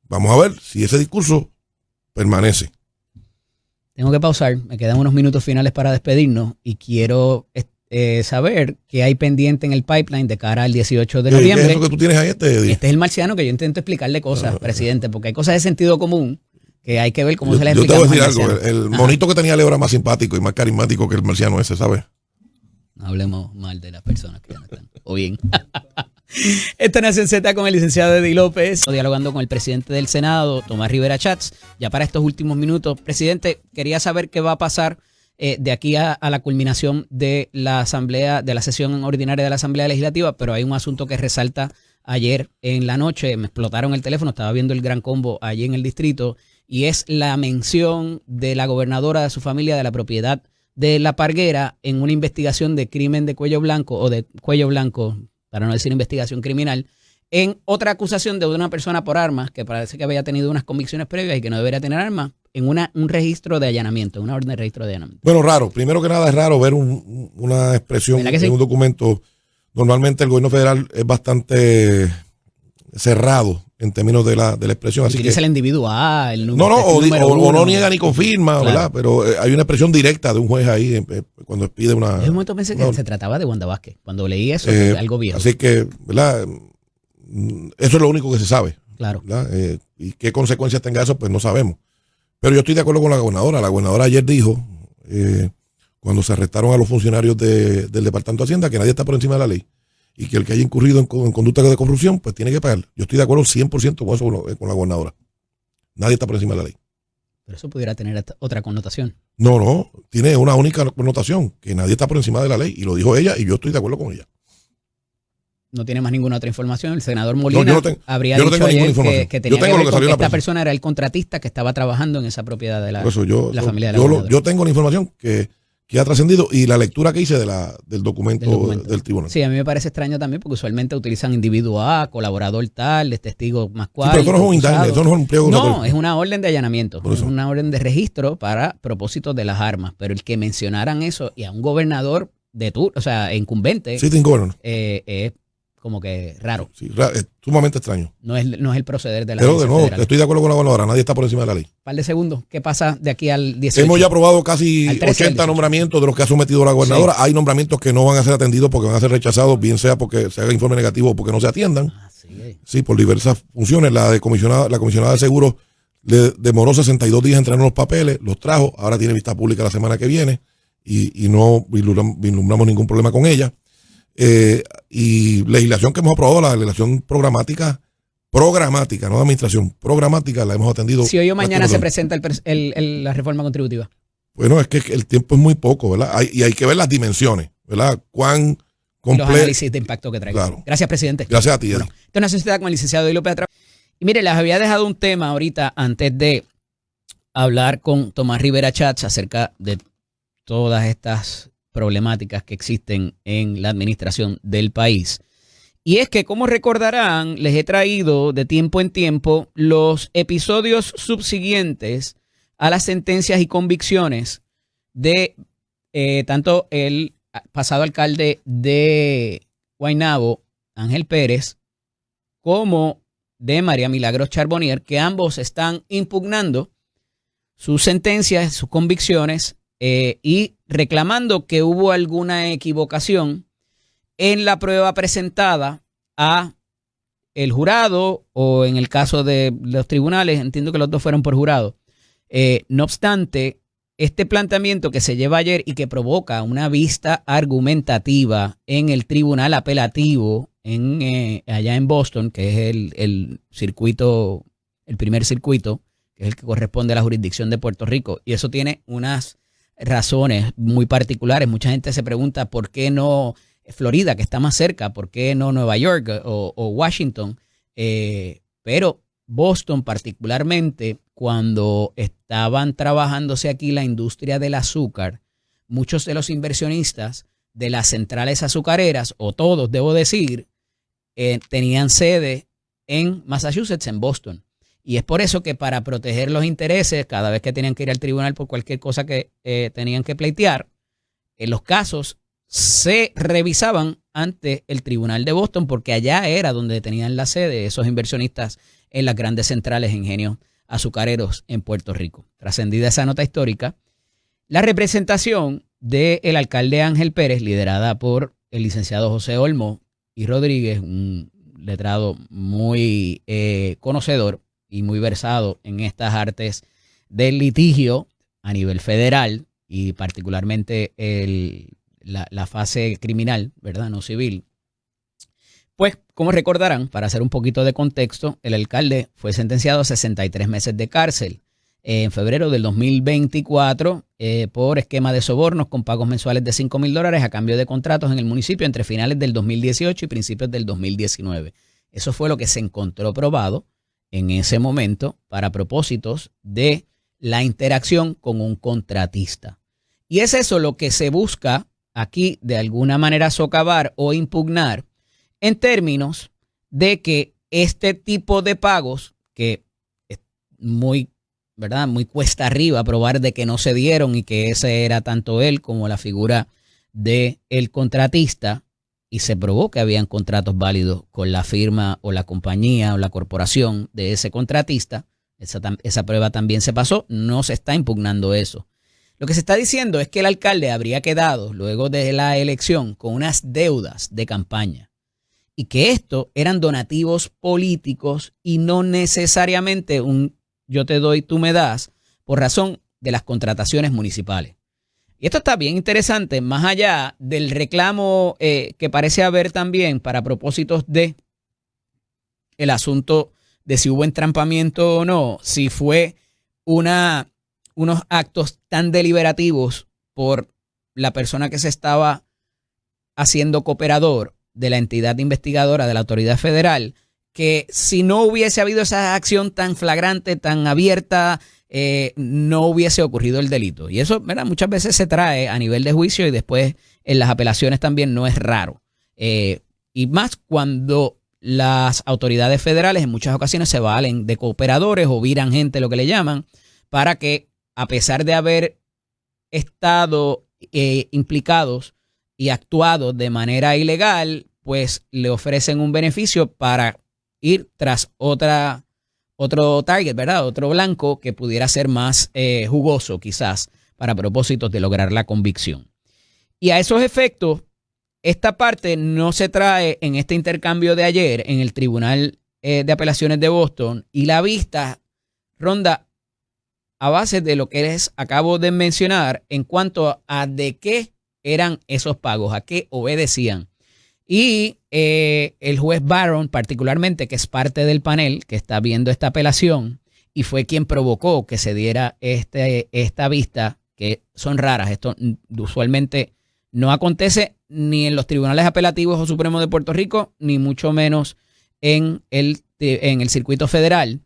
Vamos a ver si ese discurso permanece. Tengo que pausar, me quedan unos minutos finales para despedirnos y quiero saber qué hay pendiente en el pipeline de cara al 18 de noviembre. ¿Qué es eso que tú tienes ahí? Este es el marciano que yo intento explicarle cosas, presidente, porque hay cosas de sentido común que hay que ver cómo se le explica. Yo te voy a decir algo, el monito que tenía Leo era más simpático y más carismático que el marciano ese, ¿sabes? No hablemos mal de las personas que ya no están. O bien. Esta Nación Z con el licenciado Eddie López, dialogando con el presidente del Senado, Tomás Rivera Schatz. Ya para estos últimos minutos, presidente, quería saber qué va a pasar de aquí a la culminación de la asamblea, de la sesión ordinaria de la Asamblea Legislativa, pero hay un asunto que resalta ayer en la noche. Me explotaron el teléfono, estaba viendo el Gran Combo allí en el distrito, y es la mención de la gobernadora, de su familia, de la propiedad de La Parguera en una investigación de crimen de cuello blanco o de cuello blanco, para no decir investigación criminal, en otra acusación de una persona por armas que parece que había tenido unas convicciones previas y que no debería tener armas. en un registro de allanamiento, una orden de registro de allanamiento. Bueno, raro. Primero que nada es raro ver una expresión en sí? un documento. Normalmente el gobierno federal es bastante cerrado en términos de la expresión. Así Utiliza que, el individual. o no niega ni confirma, claro. ¿Verdad? Pero hay una expresión directa de un juez ahí cuando pide una... En un momento pensé que se trataba de Wanda Vázquez. Cuando leí eso, algo viejo. Así que, ¿verdad? Eso es lo único que se sabe. Claro. Y qué consecuencias tenga eso, pues no sabemos. Pero yo estoy de acuerdo con la gobernadora. La gobernadora ayer dijo, cuando se arrestaron a los funcionarios del Departamento de Hacienda, que nadie está por encima de la ley. Y que el que haya incurrido en conducta de corrupción, pues tiene que pagar. Yo estoy de acuerdo 100% con eso, con la gobernadora. Nadie está por encima de la ley. Pero eso pudiera tener otra connotación. No, tiene una única connotación, que nadie está por encima de la ley. Y lo dijo ella y yo estoy de acuerdo con ella. No tiene más ninguna otra información. El senador Molina habría dicho dicho ayer que tenía que ver con que esta persona era el contratista que estaba trabajando en esa propiedad de la familia de la gobernadora. Yo tengo la información que ha trascendido y la lectura que hice del documento del tribunal. Sí, a mí me parece extraño también porque usualmente utilizan individuo A, colaborador tal, testigo más cual. Sí, pero eso no es un indictment, eso no es un pliego. No, es una orden de allanamiento, es una orden de registro para propósitos de las armas. Pero el que mencionaran eso y a un gobernador de turno, o sea, incumbente, sí, es como que raro. Sí, es sumamente extraño. No es el proceder de la Pero de nuevo, estoy de acuerdo con la gobernadora, nadie está por encima de la ley. Par de segundos, ¿qué pasa de aquí al 18? Hemos ya aprobado casi 80 nombramientos de los que ha sometido la gobernadora. Sí. Hay nombramientos que no van a ser atendidos porque van a ser rechazados, bien sea porque se haga informe negativo o porque no se atiendan. Sí, por diversas funciones. La comisionada de seguros le demoró 62 días en traer los papeles, los trajo, ahora tiene vista pública la semana que viene y no vislumbramos ningún problema con ella. Y legislación que hemos aprobado, la legislación programática, no de administración, programática, la hemos atendido. Si hoy o mañana se presenta la reforma contributiva. Bueno, es que el tiempo es muy poco, ¿verdad? Y hay que ver las dimensiones, ¿verdad? Cuán completo. Los análisis de impacto que traiga. Claro. Gracias, presidente. Gracias a ti, Eddie. Bueno, esta es una sociedad con el licenciado López Atrás. Y mire, les había dejado un tema ahorita antes de hablar con Tomás Rivera Chats acerca de todas estas problemáticas que existen en la administración del país. Y es que, como recordarán, les he traído de tiempo en tiempo los episodios subsiguientes a las sentencias y convicciones de tanto el pasado alcalde de Guaynabo, Ángel Pérez, como de María Milagros Charbonnier, que ambos están impugnando sus sentencias, sus convicciones, y reclamando que hubo alguna equivocación en la prueba presentada a el jurado o en el caso de los tribunales, entiendo que los dos fueron por jurado. No obstante, este planteamiento que se lleva ayer y que provoca una vista argumentativa en el tribunal apelativo allá en Boston, que es el circuito, el primer circuito, que es el que corresponde a la jurisdicción de Puerto Rico, y eso tiene unas razones muy particulares. Mucha gente se pregunta por qué no Florida, que está más cerca, por qué no Nueva York o Washington, pero Boston particularmente, cuando estaban trabajándose aquí la industria del azúcar, muchos de los inversionistas de las centrales azucareras, o todos debo decir, tenían sede en Massachusetts, en Boston. Y es por eso que para proteger los intereses, cada vez que tenían que ir al tribunal por cualquier cosa que tenían que pleitear, los casos se revisaban ante el tribunal de Boston, porque allá era donde tenían la sede esos inversionistas en las grandes centrales e ingenios azucareros en Puerto Rico. Trascendida esa nota histórica, la representación del alcalde Ángel Pérez, liderada por el licenciado José Olmo y Rodríguez, un letrado muy conocedor y muy versado en estas artes del litigio a nivel federal y particularmente la fase criminal, ¿verdad? No civil. Pues, como recordarán, para hacer un poquito de contexto, el alcalde fue sentenciado a 63 meses de cárcel en febrero del 2024 por esquema de sobornos con pagos mensuales de $5,000 a cambio de contratos en el municipio entre finales del 2018 y principios del 2019. Eso fue lo que se encontró probado en ese momento para propósitos de la interacción con un contratista. Y es eso lo que se busca aquí de alguna manera socavar o impugnar en términos de que este tipo de pagos, que es muy ¿verdad? Muy cuesta arriba probar de que no se dieron y que ese era tanto él como la figura del contratista, y se probó que habían contratos válidos con la firma o la compañía o la corporación de ese contratista. Esa prueba también se pasó, no se está impugnando eso. Lo que se está diciendo es que el alcalde habría quedado luego de la elección con unas deudas de campaña y que esto eran donativos políticos y no necesariamente un yo te doy, tú me das, por razón de las contrataciones municipales. Y esto está bien interesante, más allá del reclamo que parece haber también para propósitos de el asunto de si hubo entrampamiento o no, si fue unos actos tan deliberativos por la persona que se estaba haciendo cooperador de la entidad investigadora de la autoridad federal, que si no hubiese habido esa acción tan flagrante, tan abierta, no hubiese ocurrido el delito. Y eso, ¿verdad?, muchas veces se trae a nivel de juicio y después en las apelaciones también no es raro. Y más cuando las autoridades federales en muchas ocasiones se valen de cooperadores o viran gente, lo que le llaman, para que a pesar de haber estado implicados y actuado de manera ilegal, pues le ofrecen un beneficio para ir tras otro target, ¿verdad? Otro blanco que pudiera ser más jugoso quizás para propósitos de lograr la convicción. Y a esos efectos, esta parte no se trae en este intercambio de ayer en el Tribunal de Apelaciones de Boston, y la vista ronda a base de lo que les acabo de mencionar en cuanto a de qué eran esos pagos, a qué obedecían. Y el juez Barron, particularmente, que es parte del panel que está viendo esta apelación y fue quien provocó que se diera esta vista, que son raras. Esto usualmente no acontece ni en los tribunales apelativos o supremos de Puerto Rico, ni mucho menos en el circuito federal,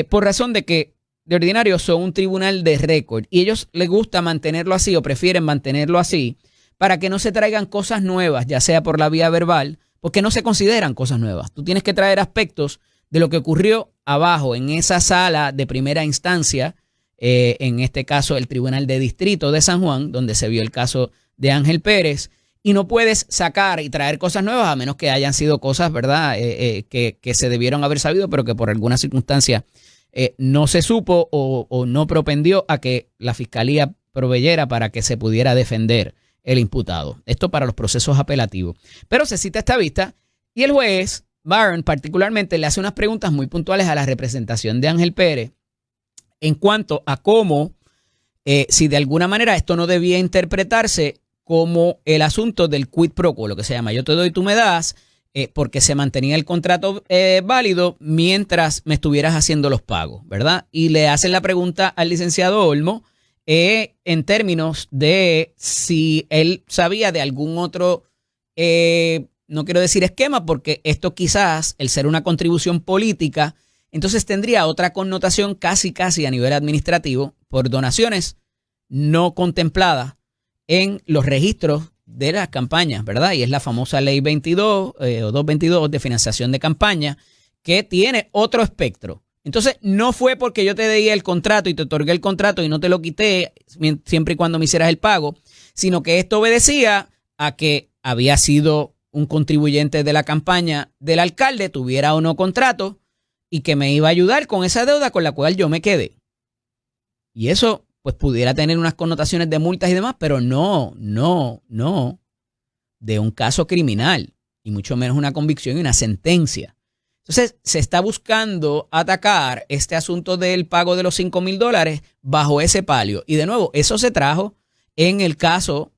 por razón de que de ordinario son un tribunal de récord y ellos les gusta mantenerlo así o prefieren mantenerlo así para que no se traigan cosas nuevas, ya sea por la vía verbal, porque no se consideran cosas nuevas. Tú tienes que traer aspectos de lo que ocurrió abajo en esa sala de primera instancia, en este caso el Tribunal de Distrito de San Juan, donde se vio el caso de Ángel Pérez, y no puedes sacar y traer cosas nuevas a menos que hayan sido cosas, ¿verdad?, que se debieron haber sabido, pero que por alguna circunstancia no se supo o no propendió a que la fiscalía proveyera para que se pudiera defender el imputado. Esto para los procesos apelativos. Pero se cita esta vista y el juez Barron particularmente le hace unas preguntas muy puntuales a la representación de Ángel Pérez en cuanto a cómo, si de alguna manera esto no debía interpretarse como el asunto del quid pro quo, lo que se llama yo te doy, tú me das, porque se mantenía el contrato válido mientras me estuvieras haciendo los pagos, ¿verdad? Y le hacen la pregunta al licenciado Olmo en términos de si él sabía de algún otro, no quiero decir esquema, porque esto quizás, el ser una contribución política, entonces tendría otra connotación casi a nivel administrativo por donaciones no contempladas en los registros de las campañas, ¿verdad? Y es la famosa ley 22 o 222 de financiación de campaña, que tiene otro espectro. Entonces, no fue porque yo te di el contrato y te otorgué el contrato y no te lo quité siempre y cuando me hicieras el pago, sino que esto obedecía a que había sido un contribuyente de la campaña del alcalde, tuviera o no contrato, y que me iba a ayudar con esa deuda con la cual yo me quedé. Y eso pues pudiera tener unas connotaciones de multas y demás, pero no de un caso criminal, y mucho menos una convicción y una sentencia. Entonces, se está buscando atacar este asunto del pago de los $5,000 bajo ese palio. Y de nuevo, eso se trajo en el caso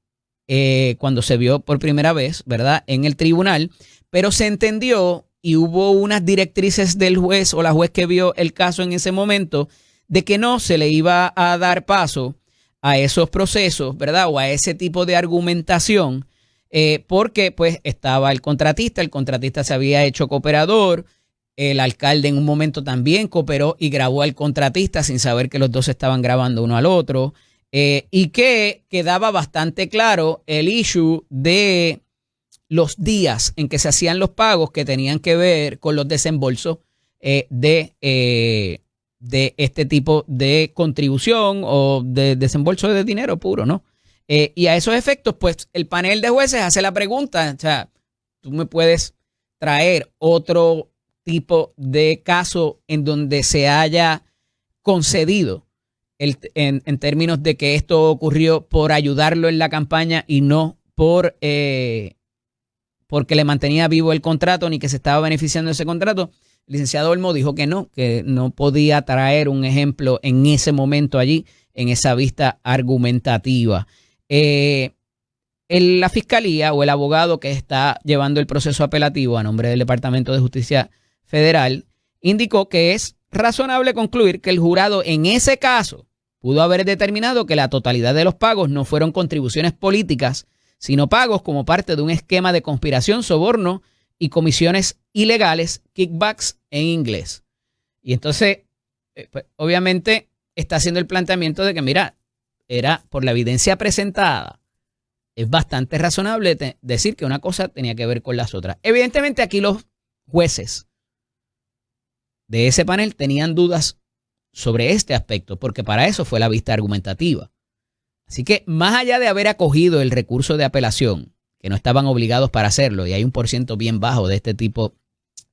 cuando se vio por primera vez, ¿verdad?, en el tribunal, pero se entendió y hubo unas directrices del juez o la juez que vio el caso en ese momento de que no se le iba a dar paso a esos procesos, ¿verdad?, o a ese tipo de argumentación, porque pues estaba el contratista se había hecho cooperador, el alcalde en un momento también cooperó y grabó al contratista sin saber que los dos estaban grabando uno al otro, y que quedaba bastante claro el issue de los días en que se hacían los pagos que tenían que ver con los desembolsos de de este tipo de contribución o de desembolso de dinero puro, ¿no? Y a esos efectos, pues el panel de jueces hace la pregunta, o sea, tú me puedes traer otro tipo de caso en donde se haya concedido en términos de que esto ocurrió por ayudarlo en la campaña y no porque le mantenía vivo el contrato ni que se estaba beneficiando de ese contrato. El licenciado Olmo dijo que no podía traer un ejemplo en ese momento allí, en esa vista argumentativa. La fiscalía o el abogado que está llevando el proceso apelativo a nombre del Departamento de Justicia Federal indicó que es razonable concluir que el jurado en ese caso pudo haber determinado que la totalidad de los pagos no fueron contribuciones políticas, sino pagos como parte de un esquema de conspiración, soborno y comisiones ilegales, kickbacks en inglés. Y entonces, pues, obviamente está haciendo el planteamiento de que, mira, era por la evidencia presentada. Es bastante razonable decir que una cosa tenía que ver con las otras. Evidentemente aquí los jueces de ese panel tenían dudas sobre este aspecto, porque para eso fue la vista argumentativa. Así que más allá de haber acogido el recurso de apelación, que no estaban obligados para hacerlo, y hay un % bien bajo de este tipo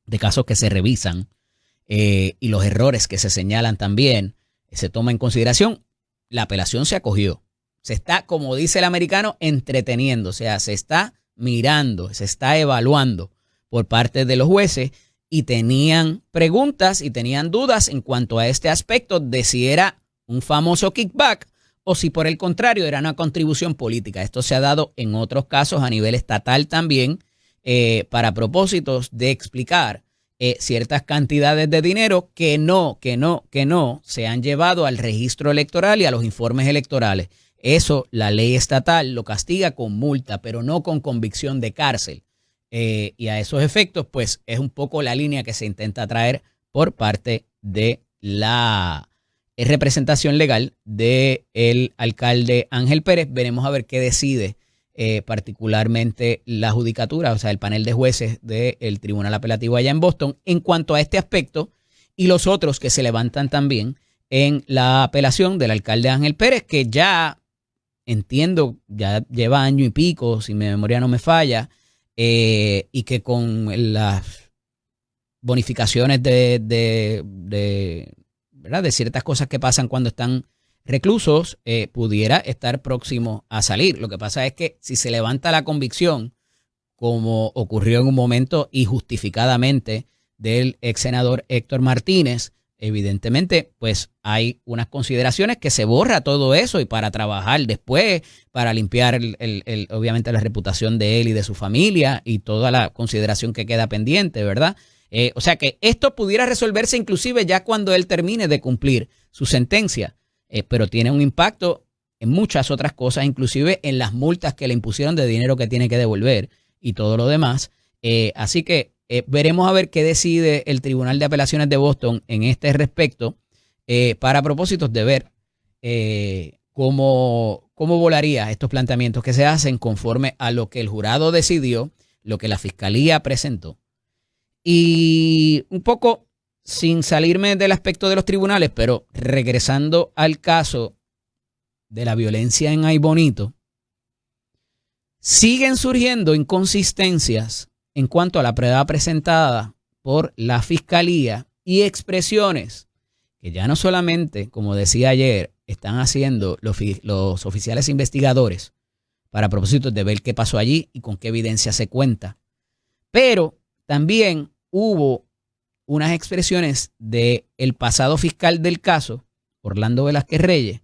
de casos que se revisan, y los errores que se señalan también, se toma en consideración, la apelación se acogió. Se está, como dice el americano, entreteniendo, o sea, se está mirando, se está evaluando por parte de los jueces y tenían preguntas y tenían dudas en cuanto a este aspecto de si era un famoso kickback o si por el contrario era una contribución política. Esto se ha dado en otros casos a nivel estatal también para propósitos de explicar ciertas cantidades de dinero que no se han llevado al registro electoral y a los informes electorales. Eso la ley estatal lo castiga con multa, pero no con convicción de cárcel. Y a esos efectos, pues es un poco la línea que se intenta traer por parte de la representación legal del alcalde Ángel Pérez. Veremos a ver qué decide particularmente la judicatura, o sea, el panel de jueces del Tribunal Apelativo allá en Boston, en cuanto a este aspecto y los otros que se levantan también en la apelación del alcalde Ángel Pérez, que ya entiendo, ya lleva año y pico, si mi memoria no me falla, y que con las bonificaciones de ¿verdad? De ciertas cosas que pasan cuando están reclusos, pudiera estar próximo a salir. Lo que pasa es que si se levanta la convicción, como ocurrió en un momento y justificadamente del ex senador Héctor Martínez, evidentemente, pues hay unas consideraciones que se borra todo eso y para trabajar después, para limpiar obviamente la reputación de él y de su familia y toda la consideración que queda pendiente, ¿verdad? O sea que esto pudiera resolverse inclusive ya cuando él termine de cumplir su sentencia, pero tiene un impacto en muchas otras cosas, inclusive en las multas que le impusieron de dinero que tiene que devolver y todo lo demás. Así que veremos a ver qué decide el Tribunal de Apelaciones de Boston en este respecto para propósitos de ver cómo volaría estos planteamientos que se hacen conforme a lo que el jurado decidió, lo que la fiscalía presentó. Y un poco sin salirme del aspecto de los tribunales, pero regresando al caso de la violencia en Aybonito, siguen surgiendo inconsistencias en cuanto a la prueba presentada por la fiscalía y expresiones que ya no solamente, como decía ayer, están haciendo los oficiales investigadores para propósitos de ver qué pasó allí y con qué evidencia se cuenta, pero también hubo unas expresiones del pasado fiscal del caso, Orlando Velázquez Reyes,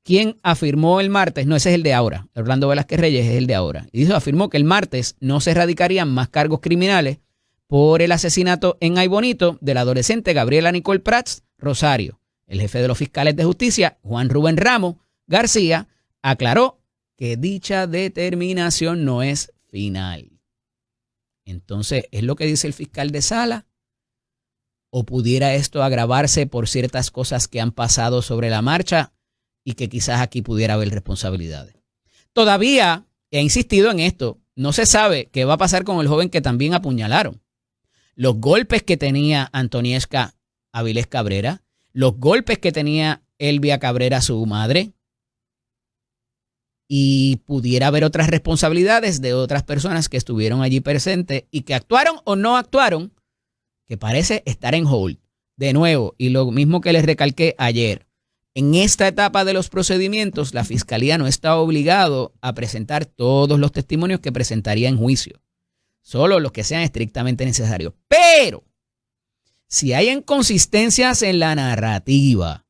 quien afirmó el martes, no, ese es el de ahora, Orlando Velázquez Reyes es el de ahora, y afirmó que el martes no se radicarían más cargos criminales por el asesinato en Aybonito de la adolescente Gabriela Nicole Prats Rosario. El jefe de los fiscales de justicia, Juan Rubén Ramos García, aclaró que dicha determinación no es final. Entonces, ¿es lo que dice el fiscal de sala? ¿O pudiera esto agravarse por ciertas cosas que han pasado sobre la marcha y que quizás aquí pudiera haber responsabilidades? Todavía he insistido en esto. No se sabe qué va a pasar con el joven que también apuñalaron. Los golpes que tenía Antoniesca Avilés Cabrera, los golpes que tenía Elvia Cabrera, su madre, y pudiera haber otras responsabilidades de otras personas que estuvieron allí presentes y que actuaron o no actuaron, que parece estar en hold. De nuevo, y lo mismo que les recalqué ayer, en esta etapa de los procedimientos, la Fiscalía no está obligado a presentar todos los testimonios que presentaría en juicio, solo los que sean estrictamente necesarios. Pero, si hay inconsistencias en la narrativa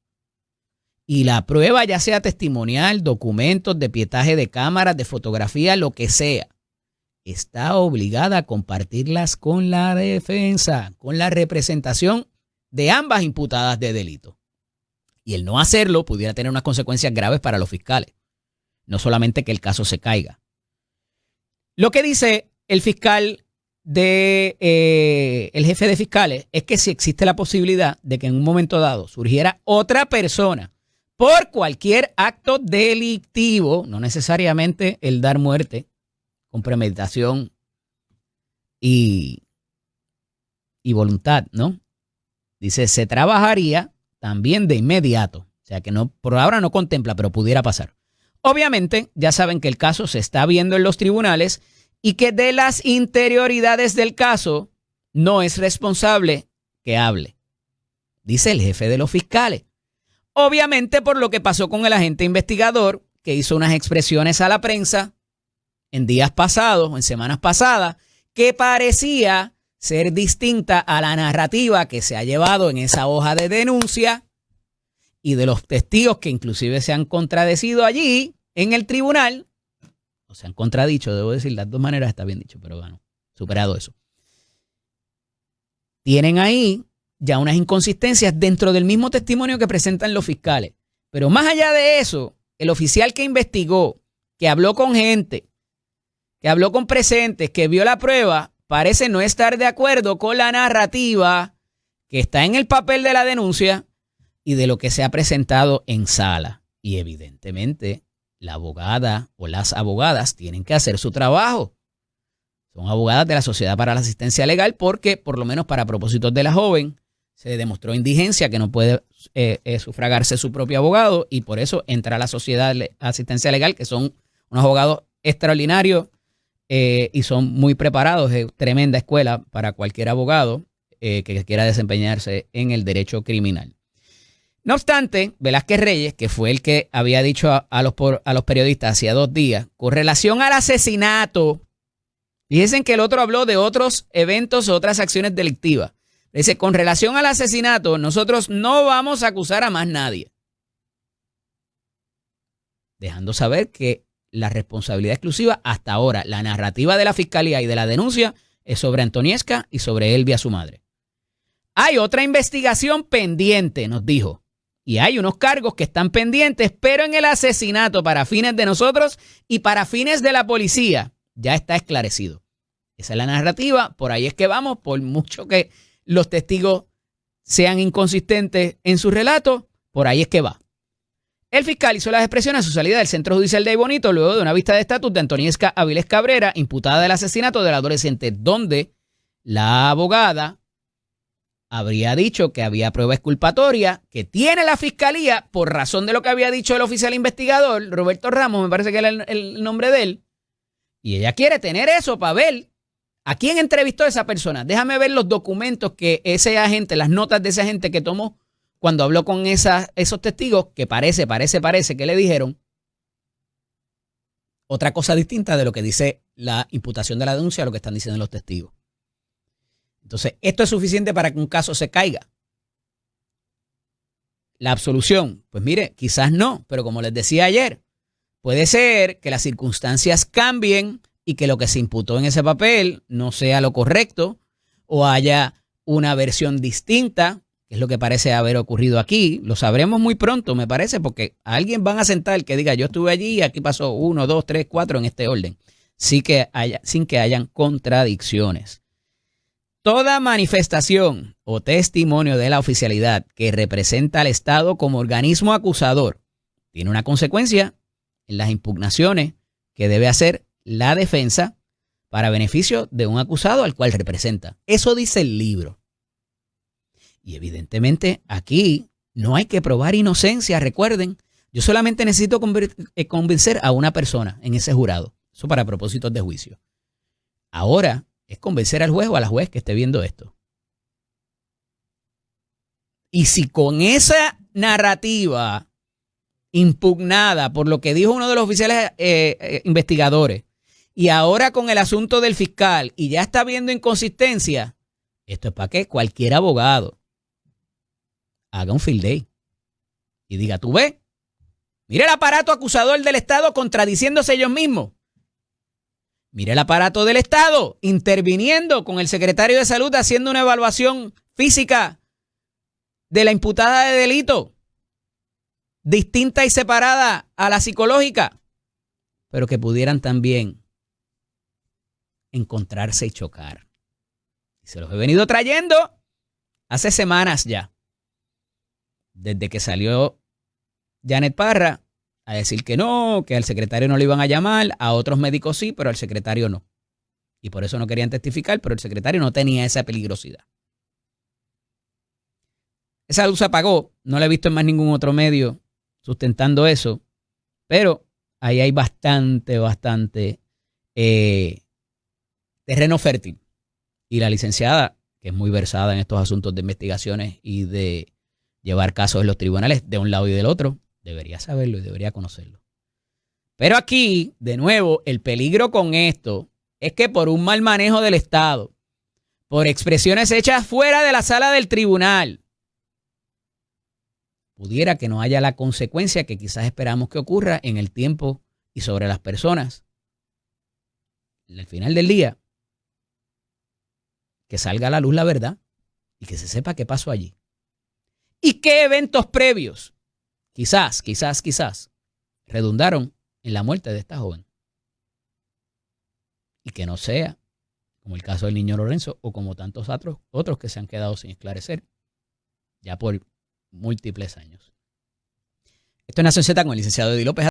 y la prueba, ya sea testimonial, documentos, de pietaje de cámaras, de fotografía, lo que sea, está obligada a compartirlas con la defensa, con la representación de ambas imputadas de delito. Y el no hacerlo pudiera tener unas consecuencias graves para los fiscales. No solamente que el caso se caiga. Lo que dice el fiscal el jefe de fiscales es que si existe la posibilidad de que en un momento dado surgiera otra persona por cualquier acto delictivo, no necesariamente el dar muerte con premeditación y voluntad, ¿no? Dice, se trabajaría también de inmediato. O sea que no, por ahora no contempla, pero pudiera pasar. Obviamente, ya saben que el caso se está viendo en los tribunales y que de las interioridades del caso no es responsable que hable, dice el jefe de los fiscales. Obviamente por lo que pasó con el agente investigador, que hizo unas expresiones a la prensa en días pasados o en semanas pasadas, que parecía ser distinta a la narrativa que se ha llevado en esa hoja de denuncia y de los testigos que inclusive se han contradecido allí en el tribunal, o se han contradicho, debo decir, las dos maneras está bien dicho, pero bueno, superado eso. Tienen ahí ya unas inconsistencias dentro del mismo testimonio que presentan los fiscales. Pero más allá de eso, el oficial que investigó, que habló con gente, que habló con presentes, que vio la prueba, parece no estar de acuerdo con la narrativa que está en el papel de la denuncia y de lo que se ha presentado en sala. Y evidentemente la abogada o las abogadas tienen que hacer su trabajo. Son abogadas de la Sociedad para la Asistencia Legal porque, por lo menos para propósitos de la joven, se demostró indigencia, que no puede sufragarse su propio abogado, y por eso entra a la Sociedad de Asistencia Legal, que son unos abogados extraordinarios y son muy preparados. Es tremenda escuela para cualquier abogado que quiera desempeñarse en el derecho criminal. No obstante, Velázquez Reyes, que fue el que había dicho a los periodistas hacía 2 días, con relación al asesinato, fíjense que el otro habló de otros eventos o otras acciones delictivas. Dice, con relación al asesinato, nosotros no vamos a acusar a más nadie. Dejando saber que la responsabilidad exclusiva hasta ahora, la narrativa de la fiscalía y de la denuncia, es sobre Antoniesca y sobre Elvia, su madre. Hay otra investigación pendiente, nos dijo. Y hay unos cargos que están pendientes, pero en el asesinato, para fines de nosotros y para fines de la policía, ya está esclarecido. Esa es la narrativa, por ahí es que vamos, por mucho que los testigos sean inconsistentes en su relato, por ahí es que va. El fiscal hizo las expresiones a su salida del Centro Judicial de Aybonito luego de una vista de estatus de Antoniesca Avilés Cabrera, imputada del asesinato del adolescente, donde la abogada habría dicho que había prueba exculpatoria que tiene la fiscalía por razón de lo que había dicho el oficial investigador, Roberto Ramos, me parece que era el nombre de él, y ella quiere tener eso para ver a quién entrevistó a esa persona. Déjame ver los documentos que ese agente, las notas de ese agente que tomó cuando habló con esos testigos, que parece que le dijeron otra cosa distinta de lo que dice la imputación de la denuncia, lo que están diciendo los testigos. Entonces, ¿esto es suficiente para que un caso se caiga? La absolución, pues mire, quizás no, pero como les decía ayer, puede ser que las circunstancias cambien y que lo que se imputó en ese papel no sea lo correcto o haya una versión distinta, que es lo que parece haber ocurrido aquí. Lo sabremos muy pronto, me parece, porque a alguien van a sentar que diga, yo estuve allí y aquí pasó 1, 2, 3, 4 en este orden, sin que hayan contradicciones. Toda manifestación o testimonio de la oficialidad que representa al Estado como organismo acusador tiene una consecuencia en las impugnaciones que debe hacer la defensa para beneficio de un acusado al cual representa. Eso dice el libro. Y evidentemente aquí No hay que probar inocencia, recuerden. Yo solamente necesito convencer a una persona en ese jurado. Eso para propósitos de juicio. Ahora es convencer al juez o a la juez que esté viendo esto. Y si con esa narrativa impugnada por lo que dijo uno de los oficiales investigadores y ahora con el asunto del fiscal y ya está viendo inconsistencia, esto es para que cualquier abogado haga un field day y diga, tú ves, mira el aparato acusador del Estado contradiciéndose ellos mismos. Mira el aparato del Estado interviniendo con el secretario de Salud haciendo una evaluación física de la imputada de delito, distinta y separada a la psicológica, pero que pudieran también encontrarse y chocar. Y se los he venido trayendo hace semanas ya, desde que salió Janet Parra a decir que no, que al secretario no le iban a llamar, a otros médicos sí, pero al secretario no. Y por eso no querían testificar, pero el secretario no tenía esa peligrosidad. Esa luz se apagó, no la he visto en más ningún otro medio sustentando eso, pero ahí hay bastante terreno fértil. Y la licenciada, que es muy versada en estos asuntos de investigaciones y de llevar casos en los tribunales de un lado y del otro, debería saberlo y debería conocerlo. Pero aquí, de nuevo, el peligro con esto es que por un mal manejo del Estado, por expresiones hechas fuera de la sala del tribunal, pudiera que no haya la consecuencia que quizás esperamos que ocurra en el tiempo y sobre las personas. Al final del día, que salga a la luz la verdad y que se sepa qué pasó allí. Y qué eventos previos, quizás, redundaron en la muerte de esta joven. Y que no sea como el caso del niño Lorenzo o como tantos otros que se han quedado sin esclarecer ya por múltiples años. Esto es Nación Z con el licenciado Eddie López.